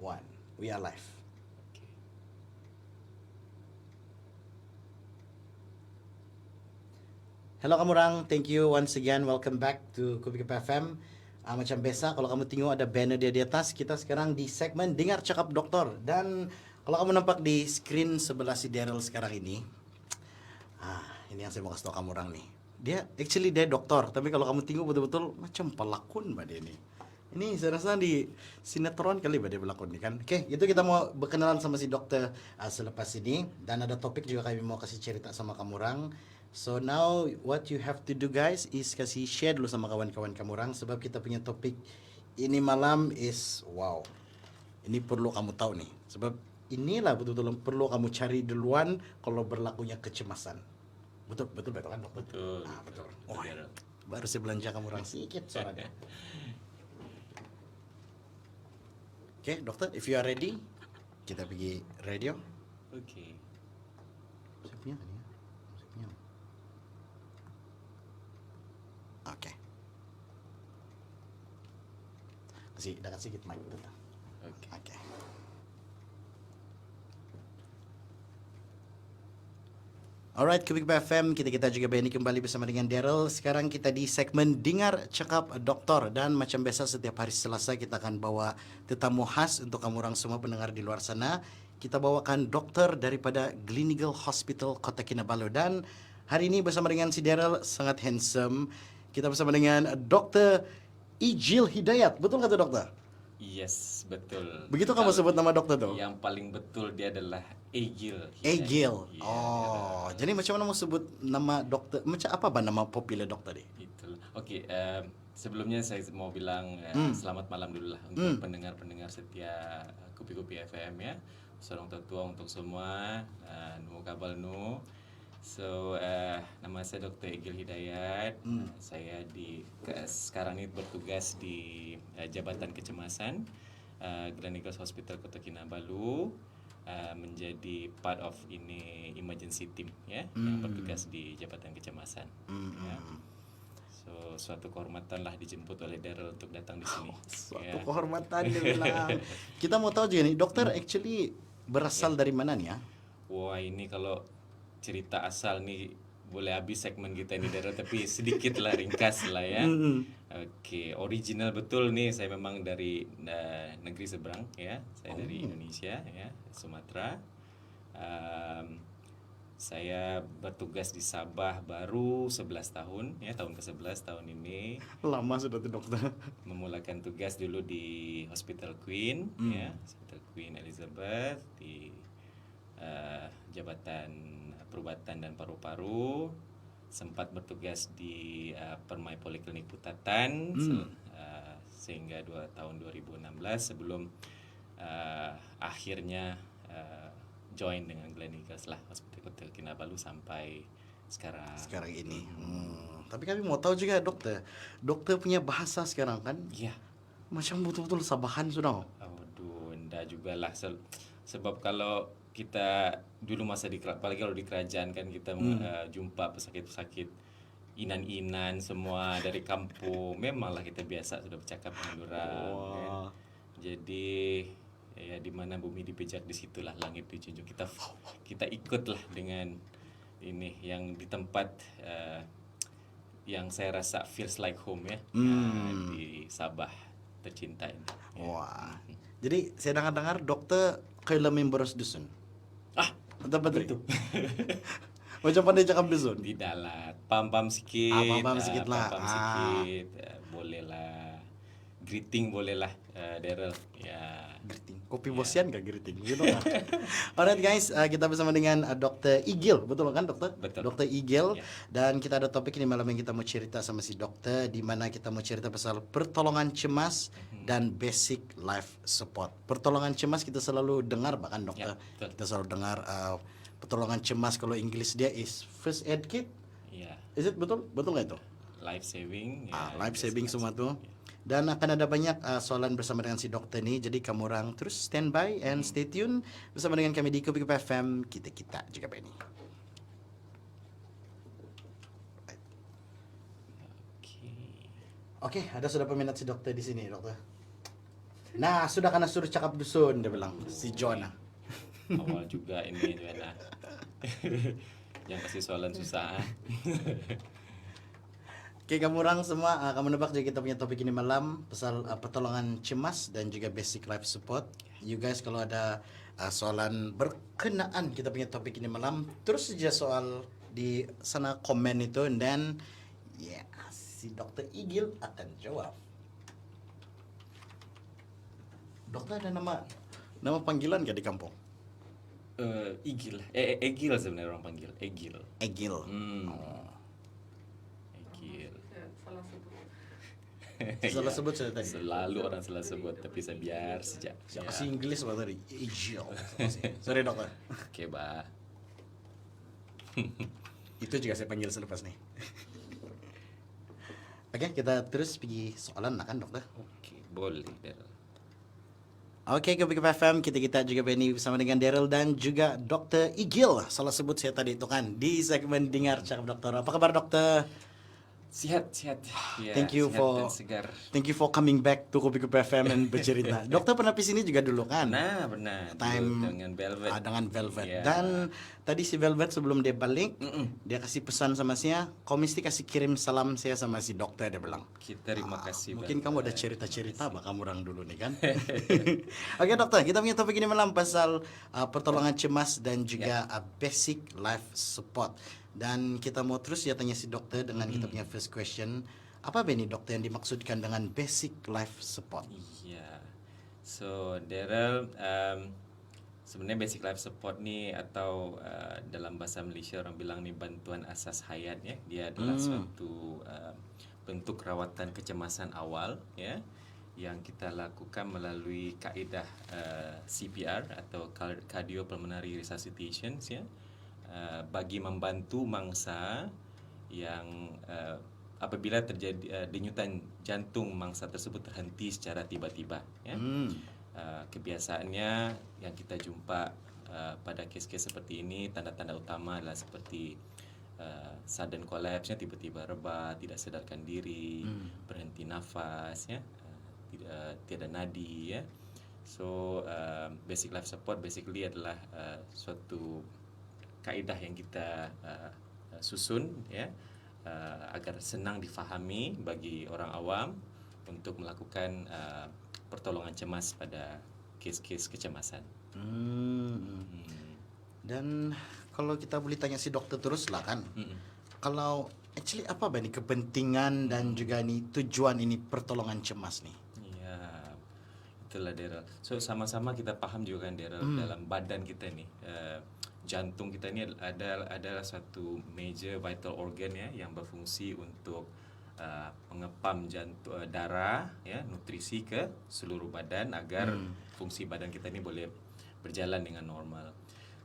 one. We are live. Okay. Hello Kamurang, thank you once again. Welcome back to Kubik FM. Macam biasa, kalau kamu tengok ada banner dia di atas, kita sekarang di segmen Dengar Cakap Doktor. Dan kalau kamu nampak di screen sebelah si Daryl sekarang ini, ini yang saya mau kasih tau kamu orang nih. Dia doktor, tapi kalau kamu tengok betul-betul macam pelakon mbak dia nih. Ini saya rasa di sinetron kali mbak dia pelakon nih kan. Oke, itu kita mau berkenalan sama si dokter selepas ini. Dan ada topik juga kami mau kasih cerita sama kamu orang. So now what you have to do guys is kasih share dulu sama kawan-kawan kamu orang. Sebab kita punya topik ini malam is wow. Ini perlu kamu tahu nih. Sebab inilah betul-betul perlu kamu cari duluan kalau berlakunya kecemasan. Betul kan dokter? Betul. Betul. Betul, Oh, Daryl. baru saya belanja kamu orang sedikit suaranya. Oke, dokter, if you are ready, kita pergi radio. Okay. Saya punya kan ya? Saya punya. Oke. Kasih, dekat sedikit mic betul. Okay. Oke. Alright, Kubik FM, kita juga berani kembali bersama dengan Daryl. Sekarang kita di segmen Dengar Cakap Doktor. Dan macam biasa setiap hari Selasa kita akan bawa tetamu khas untuk kamu orang semua pendengar di luar sana. Kita bawakan dokter daripada Gleneagle Hospital Kota Kinabalu. Dan hari ini bersama dengan si Daryl, sangat handsome. Kita bersama dengan Dr. Ijil Hidayat. Betul kata dokter? Yes, betul. Begitu kamu sebut nama dokter tuh? Yang paling betul dia adalah Egil. Egil. Ya, Oh, jadi macam mana mau sebut nama dokter? Macam apa bah nama popular dokter dia? Itulah. Oke, sebelumnya saya mau bilang selamat malam dulu lah untuk pendengar-pendengar setia Kupi-Kupi FM ya. Sorong tertua untuk semua. Nu kabal nu. So, nama saya Dr. Egil Hidayat. Saya sekarang ini bertugas di Jabatan Kecemasan Gleneagle Hospital Kota Kinabalu, menjadi part of ini emergency team ya, yang bertugas di Jabatan Kecemasan. Ya. So, suatu kehormatan lah dijemput oleh Daryl untuk datang di sini. Suatu kehormatan dia bilang. Kita mau tahu juga nih, dokter actually berasal dari mana nih ya? Wah, ini kalau cerita asal nih boleh habis segmen kita ini Daryl, tapi sedikit lah ringkas lah ya. Oke, original betul nih, saya memang dari negeri seberang ya. Saya dari Indonesia ya, Sumatera. Saya bertugas di Sabah baru 11 tahun ya, tahun ke-11 tahun ini. Lama sudah tuh dokter. Memulakan tugas dulu di Hospital Queen ya, Hospital Queen Elizabeth di Jabatan Perubatan dan Paru-Paru. Sempat bertugas di Permai Poliklinik Putatan sehingga tahun 2016 sebelum akhirnya join dengan Gleneagle lah Hospital Kota Kinabalu sampai sekarang ini. Tapi kami mau tahu juga dokter punya bahasa sekarang kan? Iya. Macam betul-betul Sabahan sudah. Aduh, enggak juga lah. Sebab kalau kita dulu masa apalagi kalau di kerajaan kan kita jumpa pesakit-pesakit inan-inan semua dari kampung. Memanglah kita biasa sudah bercakap dengan orang. Kan? Jadi ya di mana bumi dipijak di situlah langit dijunjung. Kita ikutlah dengan ini yang di tempat yang saya rasa feels like home ya, di Sabah tercinta ini. Ya. Wah. Jadi saya dengar dokter kayak memberos dusun. Betul itu. Macam pandai cakap dusun. Tidak lah, pam-pam sikit. Pam-pam sikit lah. Pam-pam sikit. Boleh lah. Greeting boleh lah, Daryl. Ya. Greeting. Kopi bosian gak greeting? Gitu kan? Alright guys, kita bersama dengan Dr. Igil. Betul kan dokter? Betul. Dr. Igil. Ya. Dan kita ada topik ini malam yang kita mau cerita sama si dokter, di mana kita mau cerita pasal pertolongan cemas dan basic life support. Pertolongan cemas kita selalu dengar bahkan dokter. Ya, Kita selalu dengar pertolongan cemas, kalau Inggris dia is first aid kit. Ya. Is it betul? Betul nggak itu? Life saving. Ya, Life saving semua tuh. Ya. Dan akan ada banyak soalan bersama dengan si dokter nih. Jadi kamu orang terus standby and stay tune bersama dengan kami di Kubik FM. Kita juga Benny. Oke, ada sudah peminat si dokter di sini, dokter. Nah, sudah karena suruh cakap dusun, dia bilang si Jonah. Awal juga ini Joanna. Yang kasih soalan susah. Oke, kamu orang semua, kamu nebak juga kita punya topik ini malam pasal pertolongan cemas dan juga basic life support. You guys kalau ada soalan berkenaan kita punya topik ini malam, terus saja soal di sana komen itu, and then ya si Dokter Igil akan jawab. Dokter ada nama panggilan gak di kampung? Igil. Egil sebenarnya orang panggil. Egil. Egil. Oh. Egil. Salah sebut saya tadi. Selalu orang salah sebut, tapi saya biar saja. Siapa sih Inggris apa tadi? Egil. Sorry dokter. Oke, Bah. Itu juga saya panggil selepas nih. Oke, kita terus pergi soalan lah kan dokter. Oke, boleh, Daryl. Oke, ke FM kita juga Benny bersama dengan Daryl dan juga Dokter Igil. Salah sebut saya tadi itu kan di segmen Dengar Cakap Dokter. Apa kabar dokter? Sehat. Ya, Thank you sehat for dan segar. Thank you for coming back to Kopi FM and bercerita. Dokter pernah di sini juga dulu kan? Nah, benar. Time Dulu dengan Velvet. dengan Velvet. Iya. Dan tadi si Velvet sebelum dia balik, dia kasih pesan sama saya, kau mesti kasih kirim salam saya sama si dokter, dia bilang. Kita terima kasih. Mungkin Velvet. kamu ada cerita-cerita apa kamu orang dulu nih kan? Oke dokter, kita punya topik ini malam pasal pertolongan cemas dan juga basic life support. Dan kita mau terus ya tanya si dokter dengan kita punya first question. Apa Benny dokter yang dimaksudkan dengan basic life support? Iya. So, Daryl, sebenarnya basic life support ni atau dalam bahasa Malaysia orang bilang ni bantuan asas hayat ya. Dia adalah suatu bentuk rawatan kecemasan awal ya yang kita lakukan melalui kaedah CPR atau cardiopulmonary resuscitation ya. Bagi membantu mangsa yang apabila terjadi denyutan jantung mangsa tersebut terhenti secara tiba-tiba ya. Kebiasaannya yang kita jumpa pada kes-kes seperti ini, tanda-tanda utama adalah seperti sudden collapse-nya, tiba-tiba rebah, tidak sadarkan diri, berhenti nafas ya, tiada nadi ya. So basic life support basically adalah suatu kaedah yang kita susun ya agar senang difahami bagi orang awam untuk melakukan pertolongan cemas pada kes-kes kecemasan. Dan kalau kita boleh tanya si dokter terus lah kan. Kalau actually apa Benny kepentingan dan juga ni tujuan ini pertolongan cemas nih? Ya, itulah Daryl. So sama-sama kita paham juga kan Daryl dalam badan kita nih. Jantung kita ini adalah satu major vital organ ya yang berfungsi untuk mengepam darah ya, nutrisi ke seluruh badan agar fungsi badan kita ini boleh berjalan dengan normal.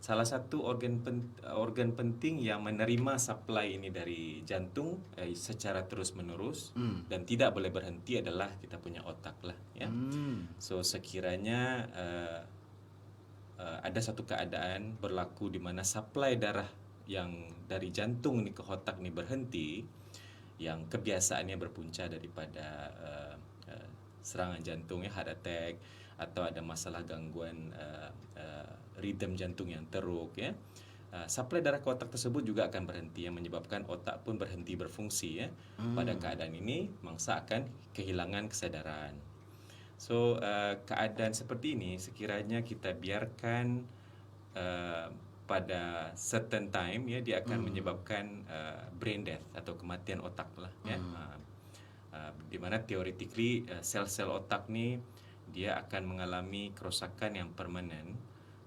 Salah satu organ penting yang menerima supply ini dari jantung secara terus-menerus dan tidak boleh berhenti adalah kita punya otak lah ya. So sekiranya ada satu keadaan berlaku di mana supply darah yang dari jantung ni ke otak ni berhenti, yang kebiasaannya berpunca daripada serangan jantung ya, heart attack, atau ada masalah gangguan ritme jantung yang teruk ya. Supply darah ke otak tersebut juga akan berhenti yang menyebabkan otak pun berhenti berfungsi ya. Pada keadaan ini mangsa akan kehilangan kesadaran. So keadaan seperti ini sekiranya kita biarkan pada certain time ya, dia akan menyebabkan brain death atau kematian otak lah ya. Di mana theoretically sel-sel otak ni dia akan mengalami kerosakan yang permanen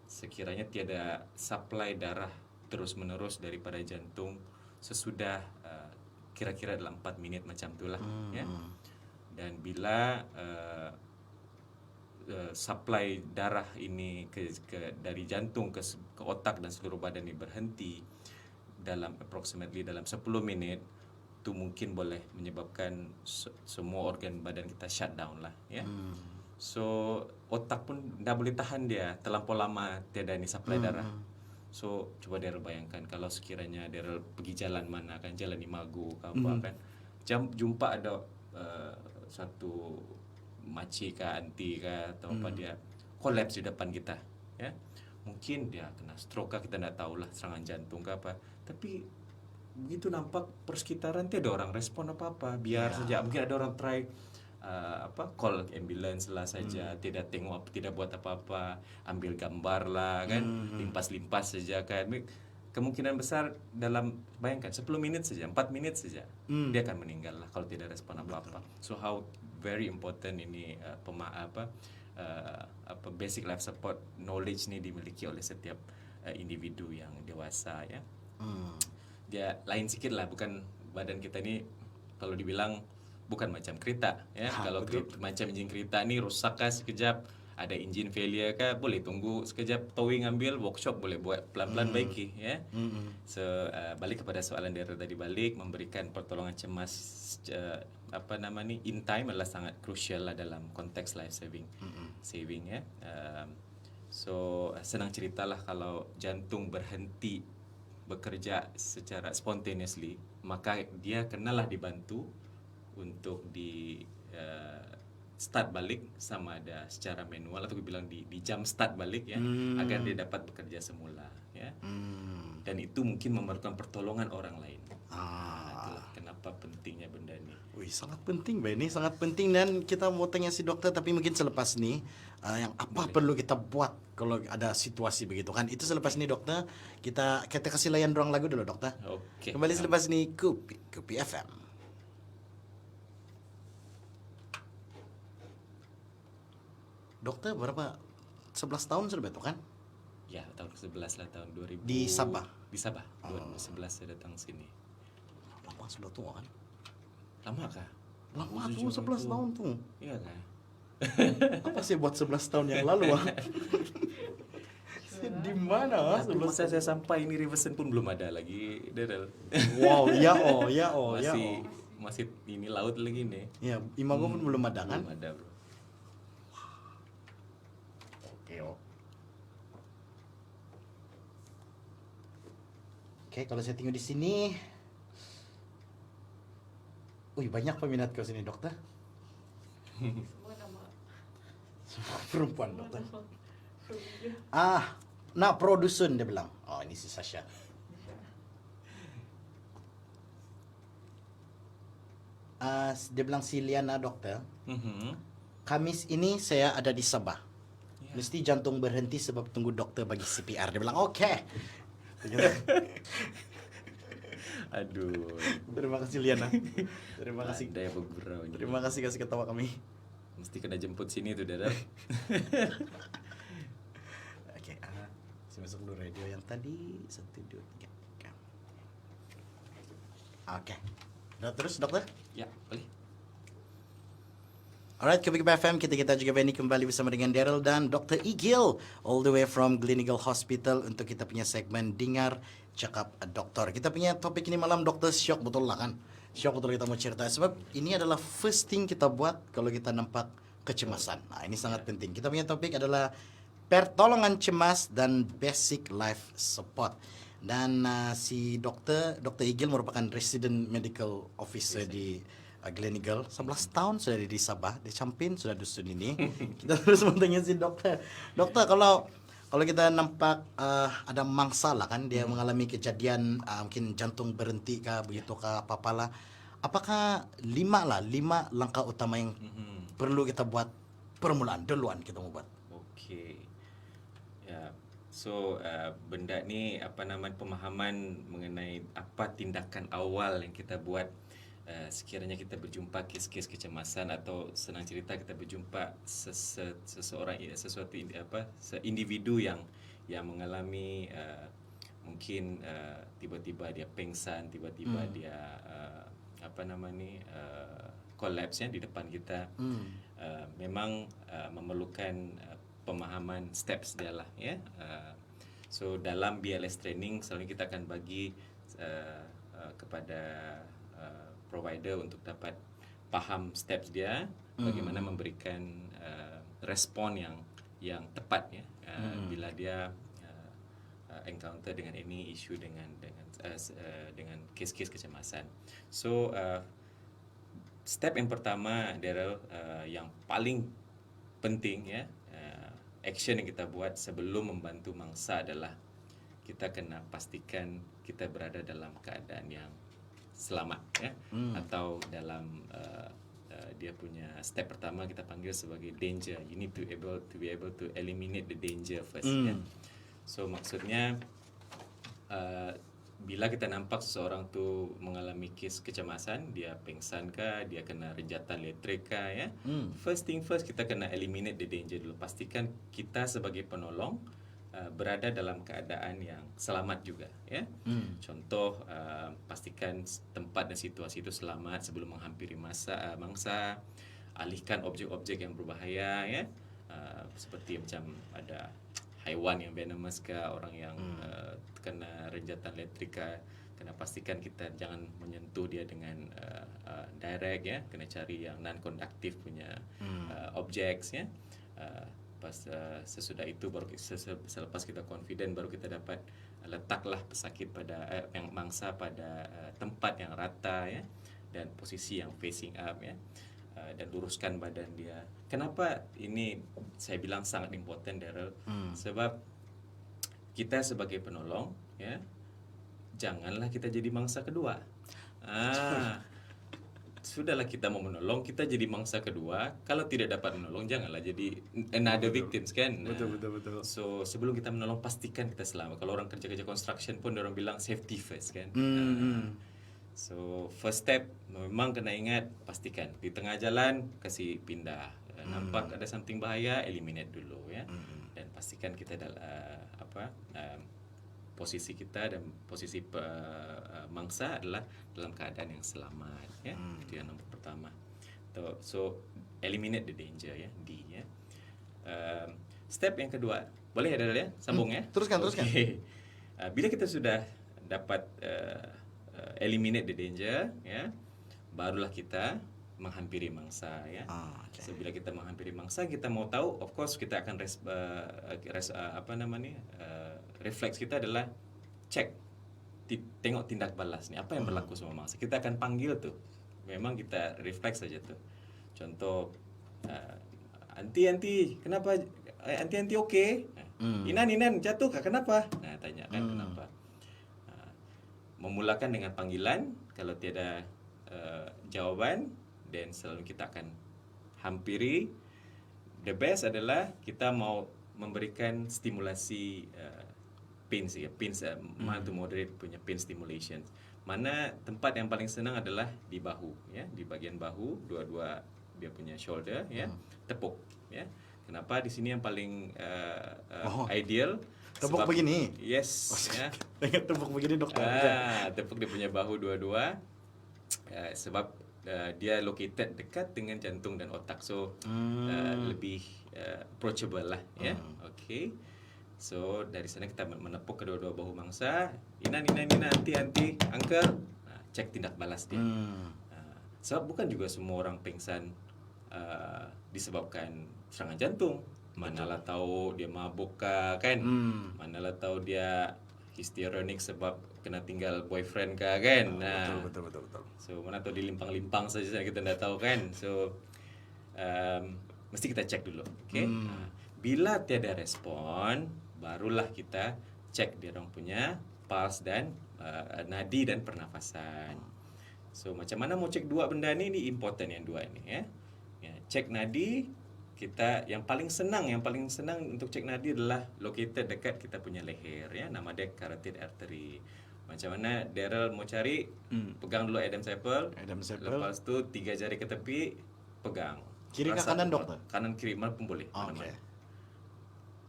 sekiranya tiada supply darah terus-menerus daripada jantung sesudah kira-kira dalam 4 minit macam itulah ya. Dan bila supply darah ini dari jantung ke otak dan seluruh badan ini berhenti dalam approximately dalam 10 minit, itu mungkin boleh menyebabkan semua organ badan kita shutdown lah ya. So otak pun tidak boleh tahan dia terlampau lama tiada ni supply darah. So coba Daryl bayangkan kalau sekiranya Daryl pergi jalan mana kan, jalan Imago ke apa kan, jumpa ada satu makcik kah, aunty kah, atau apa dia collapse di depan kita, ya. Mungkin dia kena stroke kah, kita tidak tahu lah, serangan jantung kah apa. Tapi begitu nampak persekitaran tidak ada orang respon apa-apa, biar saja. Mungkin ada orang try call ambulance lah saja, tidak tengok, tidak buat apa-apa, ambil gambar lah kan, limpas-limpas saja kan. Kemungkinan besar dalam, bayangkan 10 menit saja, 4 menit saja dia akan meninggal lah kalau tidak respon apa-apa. So how very important ini basic life support knowledge ni dimiliki oleh setiap individu yang dewasa, ya. Dia lain sikit lah, bukan badan kita ni kalau dibilang bukan macam kereta, ya. Kalau macam enjin kereta ni rusak kah sekejap, ada engine failure kah, boleh tunggu sekejap, towing ambil, workshop boleh buat pelan-pelan baiki, ya. So balik kepada soalan dia tadi balik, memberikan pertolongan cemas in time adalah sangat crucial lah dalam konteks life saving, ya. So senang ceritalah kalau jantung berhenti bekerja secara spontaneously, maka dia kenalah dibantu untuk di start balik, sama ada secara manual atau bilang di jump start balik, ya, agar dia dapat bekerja semula, ya. Dan itu mungkin memerlukan pertolongan orang lain. Itulah kenapa pentingnya benda ni. Wih, sangat penting, Mbak. Ini sangat penting, dan kita mau tanya si dokter, tapi mungkin selepas ni yang apa perlu kita buat kalau ada situasi begitu kan. Itu selepas ni, dokter. Kita kasih layan dorang lagu dulu, dokter. Oke. Kembali selepas ni Kopi FM. Dokter berapa? 11 tahun sudah betul kan? Ya, tahun 11 lah, tahun 2000. Di Sabah? Di Sabah, 2011 saya datang sini. Lama sudah tua kan? Lama kah? Lama tuh, 11 tahun tuh. Iya kah? Apa sih buat 11 tahun yang lalu? Di mana? Masa saya sampai ini Riverson pun belum ada lagi, Daryl. Wow, Masih ini laut lagi nih. Ya, Imago pun belum ada kan? Belum ada, bro. Oke, kalau saya tengok di sini, banyak peminat ke sini, dokter. Semua perempuan, dokter. Produsen dia bilang. Oh, ini si Sasha. Dia bilang si Liana, dokter. Kamis ini saya ada di Sabah. Mesti jantung berhenti sebab tunggu dokter bagi CPR. Dia bilang, oke. Aduh. Terima kasih, Liana. Terima kasih. Daya bergurau. Terima kasih kasih ketawa kami. Mesti kena jemput sini tuh, Daryl. Oke, saya masuk dulu radio yang tadi. 1, 2, 3. Oke. Terus, dokter? Ya, boleh. Alright, Kopi FM, kita juga ini kembali bersama dengan Daryl dan Dr. Igil, all the way from Gleneagle Hospital, untuk kita punya segmen Dengar Cakap Doktor. Kita punya topik ini malam, dokter, syok betul lah kan? Syok betul kita mau cerita, sebab ini adalah first thing kita buat kalau kita nampak kecemasan. Nah, ini sangat penting. Kita punya topik adalah pertolongan cemas dan basic life support. Dan si Dr. Igil merupakan resident medical officer di Gleneagle. 11 tahun sudah di Sabah, di Campin sudah dusun ini. Kita terus mau tanya si dokter. Dokter, kalau kita nampak ada mangsa lah kan, dia mengalami kejadian mungkin jantung berhenti kah, begitu kah, apa-apalah. Apakah 5 langkah utama yang perlu kita buat permulaan, duluan kita mau buat? Okey. Ya. So benda ni pemahaman mengenai apa tindakan awal yang kita buat sekiranya kita berjumpa kes-kes kecemasan, atau senang cerita kita berjumpa individu yang mengalami mungkin tiba-tiba dia pengsan, tiba-tiba dia collapse di depan kita. Memang memerlukan pemahaman steps dia lah, ya. So dalam BLS training selalu kita akan bagi kepada provider untuk dapat paham steps dia, bagaimana memberikan respon yang tepat, ya, bila dia encounter dengan any issue dengan kes-kes kecemasan. So step yang pertama, Daryl, yang paling penting ya, action yang kita buat sebelum membantu mangsa adalah kita kena pastikan kita berada dalam keadaan yang selamat ya, atau dalam dia punya step pertama kita panggil sebagai danger. You need to be able to eliminate the danger first ya. So maksudnya bila kita nampak seseorang tu mengalami kes kecemasan, dia pingsan kah, dia kena renjatan elektrik kah ya. First thing first, kita kena eliminate the danger dulu. Pastikan kita sebagai penolong berada dalam keadaan yang selamat juga ya. Contoh, pastikan tempat dan situasi itu selamat sebelum menghampiri mangsa, alihkan objek-objek yang berbahaya ya. Seperti macam ada haiwan yang venomous ke, orang yang kena renjatan elektrik ke, kena pastikan kita jangan menyentuh dia dengan direct ya, kena cari yang non konduktif punya objects ya. Sesudah itu baru selepas kita confident baru kita dapat letaklah pesakit pada yang mangsa pada tempat yang rata ya, dan posisi yang facing up ya. Dan luruskan badan dia. Kenapa ini saya bilang sangat important, Daryl? Sebab kita sebagai penolong ya, janganlah kita jadi mangsa kedua. Sudahlah kita mau menolong, kita jadi mangsa kedua. Kalau tidak dapat menolong, janganlah jadi another victims kan. Betul. So sebelum kita menolong, pastikan kita selamat. Kalau orang kerja construction pun orang bilang safety first kan. So first step memang kena ingat, pastikan di tengah jalan kasih pindah. Nampak ada something bahaya, eliminate dulu ya. Dan pastikan kita dalam posisi kita dan posisi mangsa adalah dalam keadaan yang selamat ya. Itu yang nombor pertama. So eliminate the danger ya, D ya. Step yang kedua, boleh ya Daryl ya? Sambung ya. Teruskan. Okay. Bila kita sudah dapat eliminate the danger ya, barulah kita menghampiri mangsa ya. So bila kita menghampiri mangsa, kita mau tahu, of course kita akan refleks kita adalah cek, tengok tindak balas ni, apa yang berlaku sama mangsa. Kita akan panggil tuh, memang kita refleks saja tuh. Contoh, anti kenapa, anti okey? Inan jatuh kah, kenapa? Nah tanya kan kenapa. Memulakan dengan panggilan, kalau tiada jawaban, dan selalu kita akan hampiri. The best adalah kita mau memberikan stimulasi pain mild to moderate punya pain stimulation. Mana tempat yang paling senang adalah di bahu ya, di bagian bahu, dua-dua dia punya shoulder ya, tepuk ya. Kenapa di sini yang paling ideal? Tepuk begini. Yes. Ya. Tepuk begini dokter. Tepuk dia punya bahu dua-dua. Sebab dia located dekat dengan jantung dan otak, so lebih approachable lah ya. Okay. So dari sana kita menepuk kedua-dua bahu mangsa. Inan, anti, uncle. Cek tindak balas dia. Sebab bukan juga semua orang pingsan disebabkan serangan jantung. Manalah tahu dia mabuk kan? Manalah tahu dia histrionik sebab kena tinggal boyfriend kah kan? Betul. So mana tahu dilimpang-limpang saja kita tidak tahu kan? So mesti kita cek dulu, okay? Bila tiada respon, barulah kita cek dia orang punya pulse dan nadi dan pernafasan. So macam mana mau cek dua benda ni? Ini important yang dua ini ya. Cek nadi. Kita yang paling senang untuk cek nadi adalah located dekat kita punya leher ya, nama dia carotid artery. Macam mana Daryl mau cari? Pegang dulu Adam's apple. Lepas tu 3 jari ke tepi, pegang. Kiri ke kanan dokter? Kanan kiri mana pun boleh.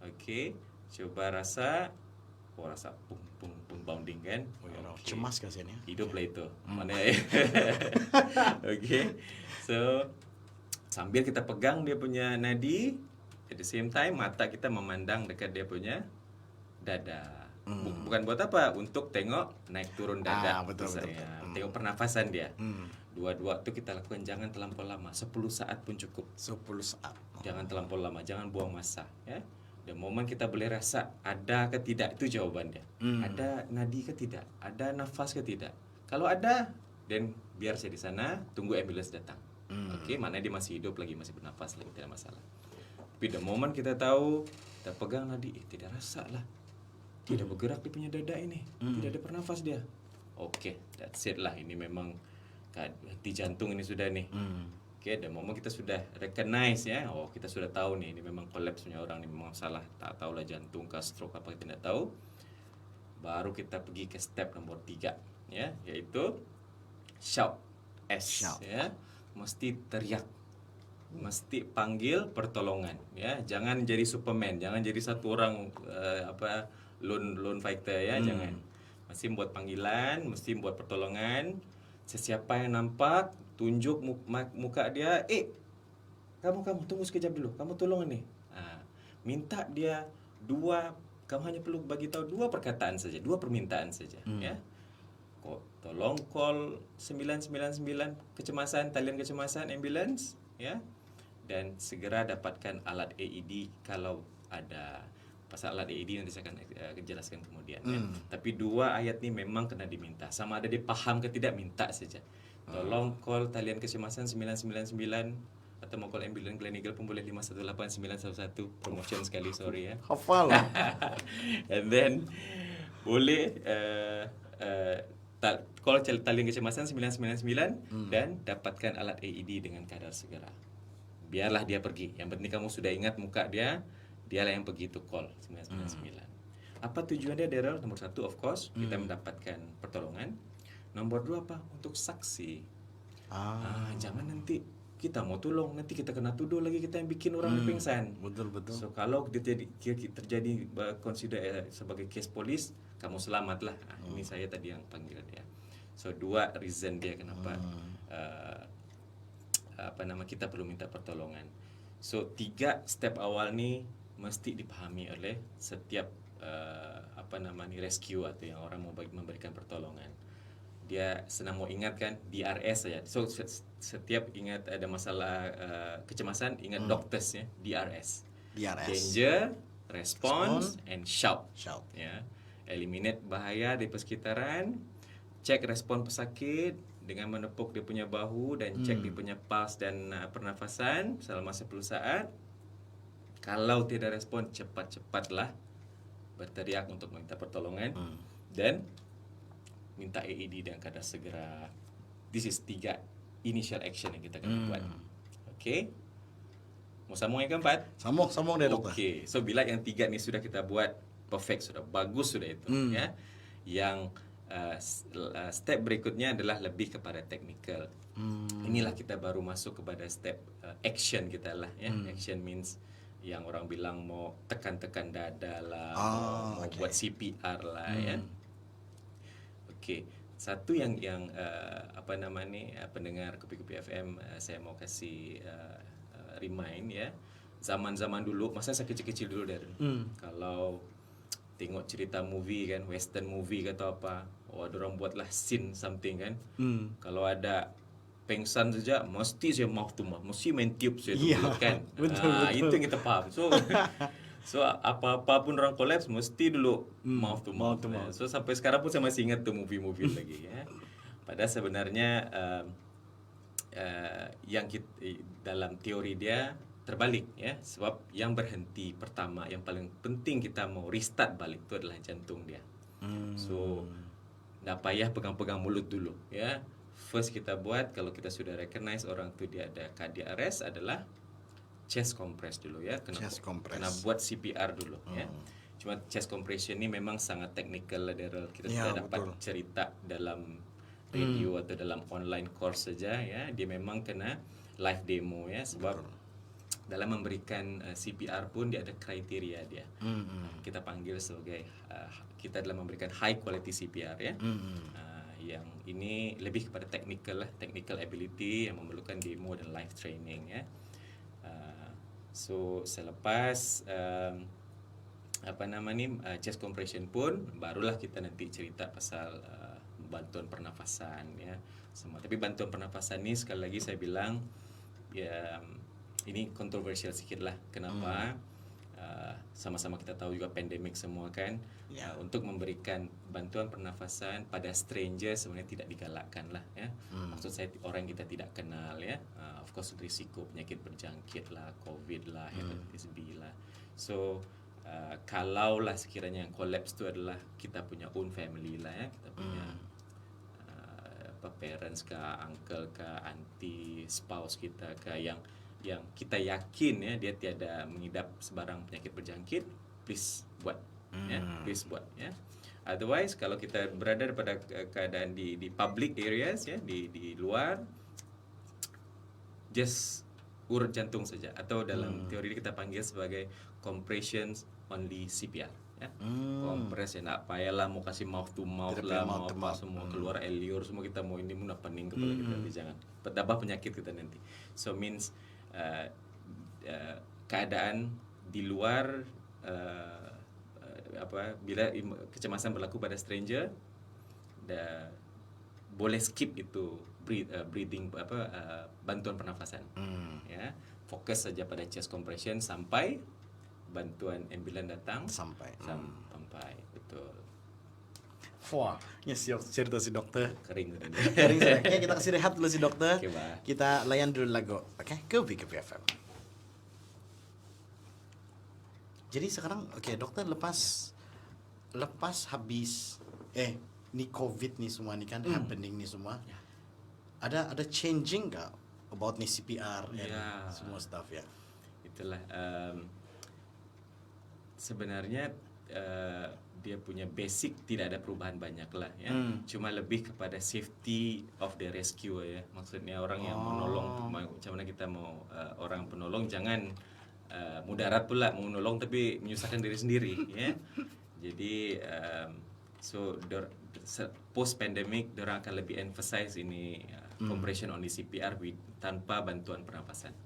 Okay. Coba rasa. Rasa pung bounding kan? Cemas kasihan ya. Hiduplah itu. Mana Okay. So sambil kita pegang dia punya nadi, at the same time mata kita memandang dekat dia punya dada. Bukan buat apa? Untuk tengok naik turun dada. Betul. Tengok pernafasan dia. Dua-dua tu kita lakukan, jangan terlampau lama. 10 saat pun cukup. 10 saat. Jangan terlampau lama, jangan buang masa ya. Dan momen kita boleh rasa ada ke tidak, itu jawaban dia. Ada nadi ke tidak? Ada nafas ke tidak? Kalau ada, then biar saya di sana, tunggu ambulans datang. Okey, maknanya dia masih hidup lagi, masih bernafas lagi, tidak masalah. Tapi the moment kita tahu, kita pegang nadi, tidak rasa lah. Tidak bergerak dia punya dada ini. Tidak ada bernafas dia. Okey, that's it lah. Ini memang henti jantung ini sudah nih. Okey, the moment kita sudah recognize ya, oh kita sudah tahu nih, ini memang collapse punya orang ni, memang salah. Tak tahulah jantung ke stroke apa, kita tidak tahu. Baru kita pergi ke step nombor 3 ya, iaitu shout. Shout. Ya. Mesti teriak. Mesti panggil pertolongan ya. Jangan jadi Superman, jangan jadi satu orang lone fighter ya, jangan. Mesti buat panggilan, mesti buat pertolongan. Sesiapa yang nampak, tunjuk muka dia, kamu tunggu sekejap dulu. Kamu tolong ini. Minta dia kamu hanya perlu bagi tahu 2 perkataan saja, 2 permintaan saja ya. Tolong call 999 kecemasan, talian kecemasan, ambulans ya, dan segera dapatkan alat AED kalau ada. Pasal alat AED nanti saya akan jelaskan kemudian ya. Tapi 2 ayat ni memang kena diminta, sama ada dia faham ke tidak, minta saja. Tolong call talian kecemasan 999, atau mau call ambulans Glen Eagle pun boleh 518-911. Promotion sekali, sorry ya. Hafal. And then boleh call talian kecemasan 999 dan dapatkan alat AED dengan kadar segera. Biarlah dia pergi. Yang penting kamu sudah ingat muka dia, dialah yang pergi tu call 999. Apa tujuan dia, Daryl? Nombor 1 of course, kita mendapatkan pertolongan. Nombor 2 apa? Untuk saksi. Jangan nanti kita mau tolong, nanti kita kena tuduh lagi kita yang bikin orang pingsan. Betul. So kalau terjadi consider sebagai case polis, kamu selamatlah. Ini saya tadi yang panggil dia. So 2 reason dia kenapa kita perlu minta pertolongan. So 3 step awal ni mesti dipahami oleh setiap rescue atau yang orang mau memberikan pertolongan. Dia senang mau ingatkan DRS saja. So setiap ingat ada masalah kecemasan, ingat doctors ya, DRS. Danger, response and shout. Ya. Eliminate bahaya di persekitaran, cek respon pesakit dengan menepuk dia punya bahu dan cek dia punya pulse dan pernafasan selama 10 saat. Kalau tidak respon, cepat-cepatlah berteriak untuk meminta pertolongan dan minta AED dan kadar segera. This is 3 initial action yang kita kena buat. Okay. Mau sambung yang keempat? Sambung dia, dokter. Okay. So bila yang 3 ni sudah kita buat perfect, sudah bagus sudah itu ya. Yang step berikutnya adalah lebih kepada technical. Inilah kita baru masuk kepada step action kita lah ya. Action means yang orang bilang mau tekan-tekan dada lah, mau buat CPR lah ya. Okey, satu yang pendengar Kopi-Kopi FM saya mau kasih remind ya. Zaman-zaman dulu, masa saya kecil-kecil dulu kalau tengok cerita movie kan, western movie ke atau apa, ada orang buatlah scene something kan. Kalau ada pengsan saja mesti saya mouth to mouth, mesti main tiup saya tu kan. Betul. Itu yang kita faham. So apa-apa pun orang collapse mesti dulu mouth to mouth. So sampai sekarang pun saya masih ingat tu movie-movie lagi ya. Padahal sebenarnya yang dalam teori dia terbalik ya, sebab yang berhenti pertama, yang paling penting kita mau restart balik itu adalah jantung dia. So tak payah pegang-pegang mulut dulu ya. First kita buat, kalau kita sudah recognize orang tu dia ada cardiac arrest, adalah chest compress dulu ya. Kena buat CPR dulu ya. Cuma chest compression ni memang sangat technical lah, Daryl. Kita sudah dapat cerita dalam radio atau dalam online course saja ya. Dia memang kena live demo ya, sebab dalam memberikan CPR pun dia ada kriteria dia. Kita panggil sebagai kita dalam memberikan high quality CPR ya. Yang ini lebih kepada technical lah, technical ability yang memerlukan demo dan live training ya. So selepas chest compression pun barulah kita nanti cerita pasal bantuan pernafasan ya semua. Tapi bantuan pernafasan ni sekali lagi saya bilang ya, ini kontroversial sikit lah. Kenapa? sama-sama kita tahu juga pandemik semua kan, Ya. untuk memberikan bantuan pernafasan pada stranger sebenarnya tidak digalakkan lah ya. Maksud saya orang yang kita tidak kenal ya. Of course risiko penyakit berjangkit lah, COVID lah, hepatitis B lah. So kalaulah sekiranya yang collapse itu adalah kita punya own family lah ya, kita punya parents ke, uncle ke, auntie, spouse kita ke yang kita yakin ya dia tiada mengidap sebarang penyakit berjangkit, please buat ya, please buat ya. Otherwise kalau kita berada pada keadaan di public areas ya, di luar, just urut jantung saja, atau dalam teori kita panggil sebagai compressions only CPR ya. Kompres ya, nak payahlah mau kasih mouth to mouth Tidak lah, payah mau mouth to apa mouth. semua keluar air liur semua, kita mau ini mau pening kepala kita nanti, jangan tambah penyakit kita nanti. So means keadaan di luar bila kecemasan berlaku pada stranger, boleh skip itu breathing bantuan pernafasan. Ya, fokus saja pada chest compression sampai bantuan ambulan datang Sampai. betul. Wah, siap cerita si dokter. Kering tadi. Kering sudah. Oke, kita kasih rehat dulu si dokter. Oke, Pak. Kita layan dulu lagu. Oke, ke BKPFM. Jadi sekarang dokter lepas habis ni COVID ni semua ni kan happening ni semua. Ada changing nggak about ni CPR and semua stuff ya? Itulah sebenarnya dia punya basic tidak ada perubahan banyak lah ya. Cuma lebih kepada safety of the rescuer ya. Maksudnya orang yang menolong, macam mana kita mau orang penolong jangan mudarat pula mau menolong tapi menyusahkan diri sendiri ya. Jadi post pandemic orang akan lebih emphasize ini compression on the CPR tanpa bantuan pernafasan.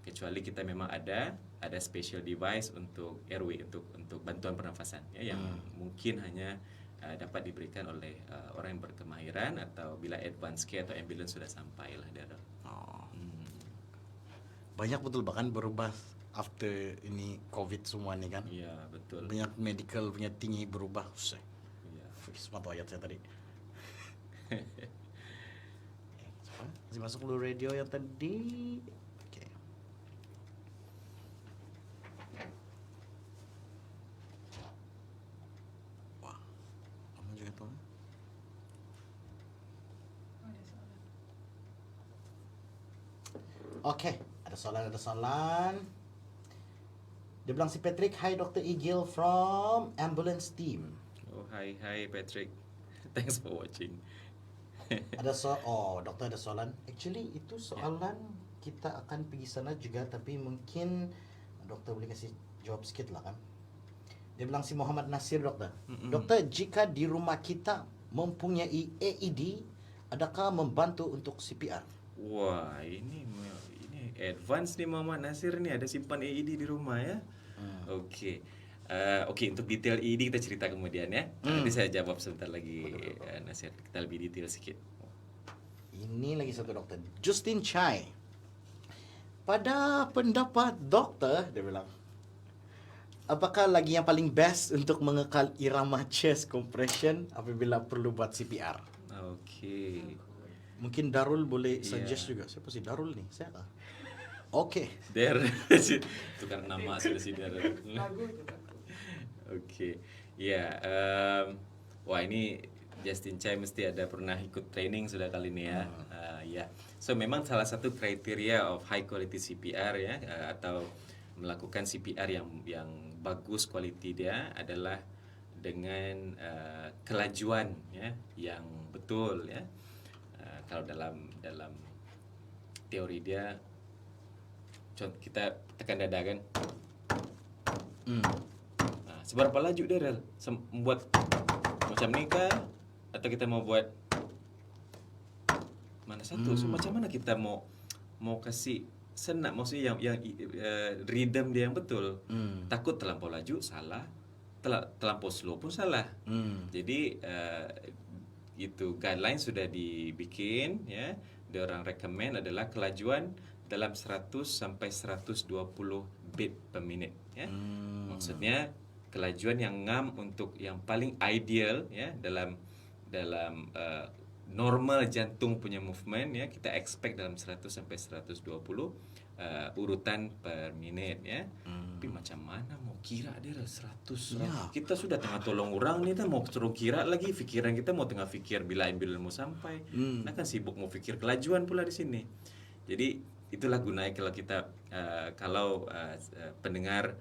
Kecuali kita memang ada special device untuk airway, untuk bantuan pernafasan ya, yang mungkin hanya dapat diberikan oleh orang yang berkemahiran atau bila advance care atau ambulance sudah sampai lah dia. Banyak betul bahkan berubah after ini COVID semua ni kan. Iya, betul. Banyak medical punya tinggi berubah. Iya. Sepatu ayat saya tadi. Masih masuk dulu radio yang tadi. Oke. Wah, kamu juga tahu? Oke, ada soalan. Dia bilang si Patrick, hi Dr. Igil from ambulance team. Oh, hi Patrick. Thanks for watching. Dokter ada soalan. Actually itu soalan kita akan pergi sana juga, tapi mungkin dokter boleh kasih jawab sikit lah kan. Dia bilang si Muhammad Nasir, dokter. Dokter, jika di rumah kita mempunyai AED, adakah membantu untuk CPR? Wah, ini advance nih Muhammad Nasir nih, ada simpan AED di rumah ya. Okey, untuk detail AED kita cerita kemudian ya. Nanti saya jawab sebentar lagi Nasir, kita lebih detail sikit. Ini lagi satu dokter, Justin Chai. Pada pendapat dokter, dia bilang, apakah lagi yang paling best untuk mengekal irama chest compression apabila perlu buat CPR? Okey. Mungkin Darul boleh suggest juga. Siapa sih Darul nih? Saya kah? Okey. Tukar nama sudah si Dar. Okey. Ya, wah ini Justin Chai mesti ada pernah ikut training sudah kali ini ya. Ya. So memang salah satu kriteria of high quality CPR ya, atau melakukan CPR yang bagus quality dia adalah dengan kelajuan ya yang betul ya. Kalau dalam teori dia, kita tekan dada kan. Seberapa laju dia Rel? Membuat macam ni kah? Atau kita mau buat mana satu? So macam mana kita mau kasih senak, maksudnya yang rhythm dia yang betul. Takut terlampau laju salah, terlampau slow pun salah. Jadi itu guideline sudah dibikin ya. Dia orang recommend adalah kelajuan dalam 100 sampai 120 beat per minute ya. Maksudnya kelajuan yang ngam untuk yang paling ideal ya dalam normal jantung punya movement ya, kita expect dalam 100 sampai 120 urutan per minit ya. Tapi macam mana mau kira dia dah 100. Ya. Kita sudah tengah tolong orang ni, mau suruh kira lagi, fikiran kita mau tengah fikir bila ambulans mau sampai. Nah kan sibuk mau fikir kelajuan pula di sini. Jadi itulah gunanya kalau kita pendengar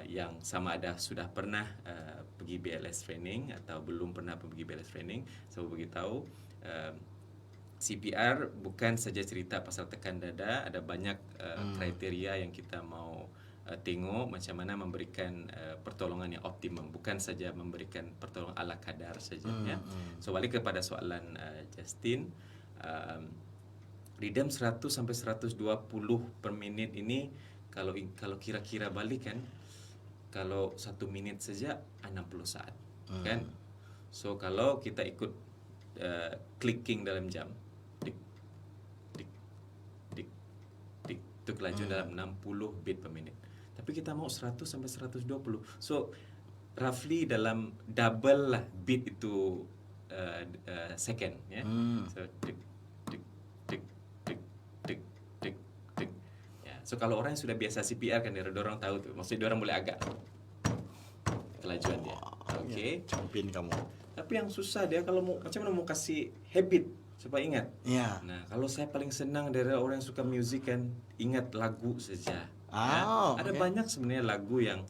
yang sama ada sudah pernah pergi BLS training atau belum pernah pergi BLS training, saya beritahu CPR bukan saja cerita pasal tekan dada, ada banyak kriteria yang kita mau tengok macam mana memberikan pertolongan yang optimum, bukan saja memberikan pertolongan ala kadar saja ya. So balik kepada soalan Justin, rhythm 100 sampai 120 per minit ini kalau kira-kira balik kan, kalau 1 minit saja 60 saat kan. So kalau kita ikut clicking dalam jam, dik dik dik dik, itu kelajuan dalam 60 beat per minit. Tapi kita mau 100 sampai 120. So roughly dalam double lah beat itu second ya. So dik dik dik dik dik dik dik. Ya. So kalau orang yang sudah biasa CPR kan dia orang tahu tuh. Maksudnya dia orang boleh agak kelajuan dia. Oke. Champion kamu. Tapi yang susah dia kalau mau macam mana mau kasih habit supaya ingat. Ya. Nah, kalau saya paling senang dari orang yang suka musik kan, ingat lagu saja. Ada banyak sebenarnya lagu yang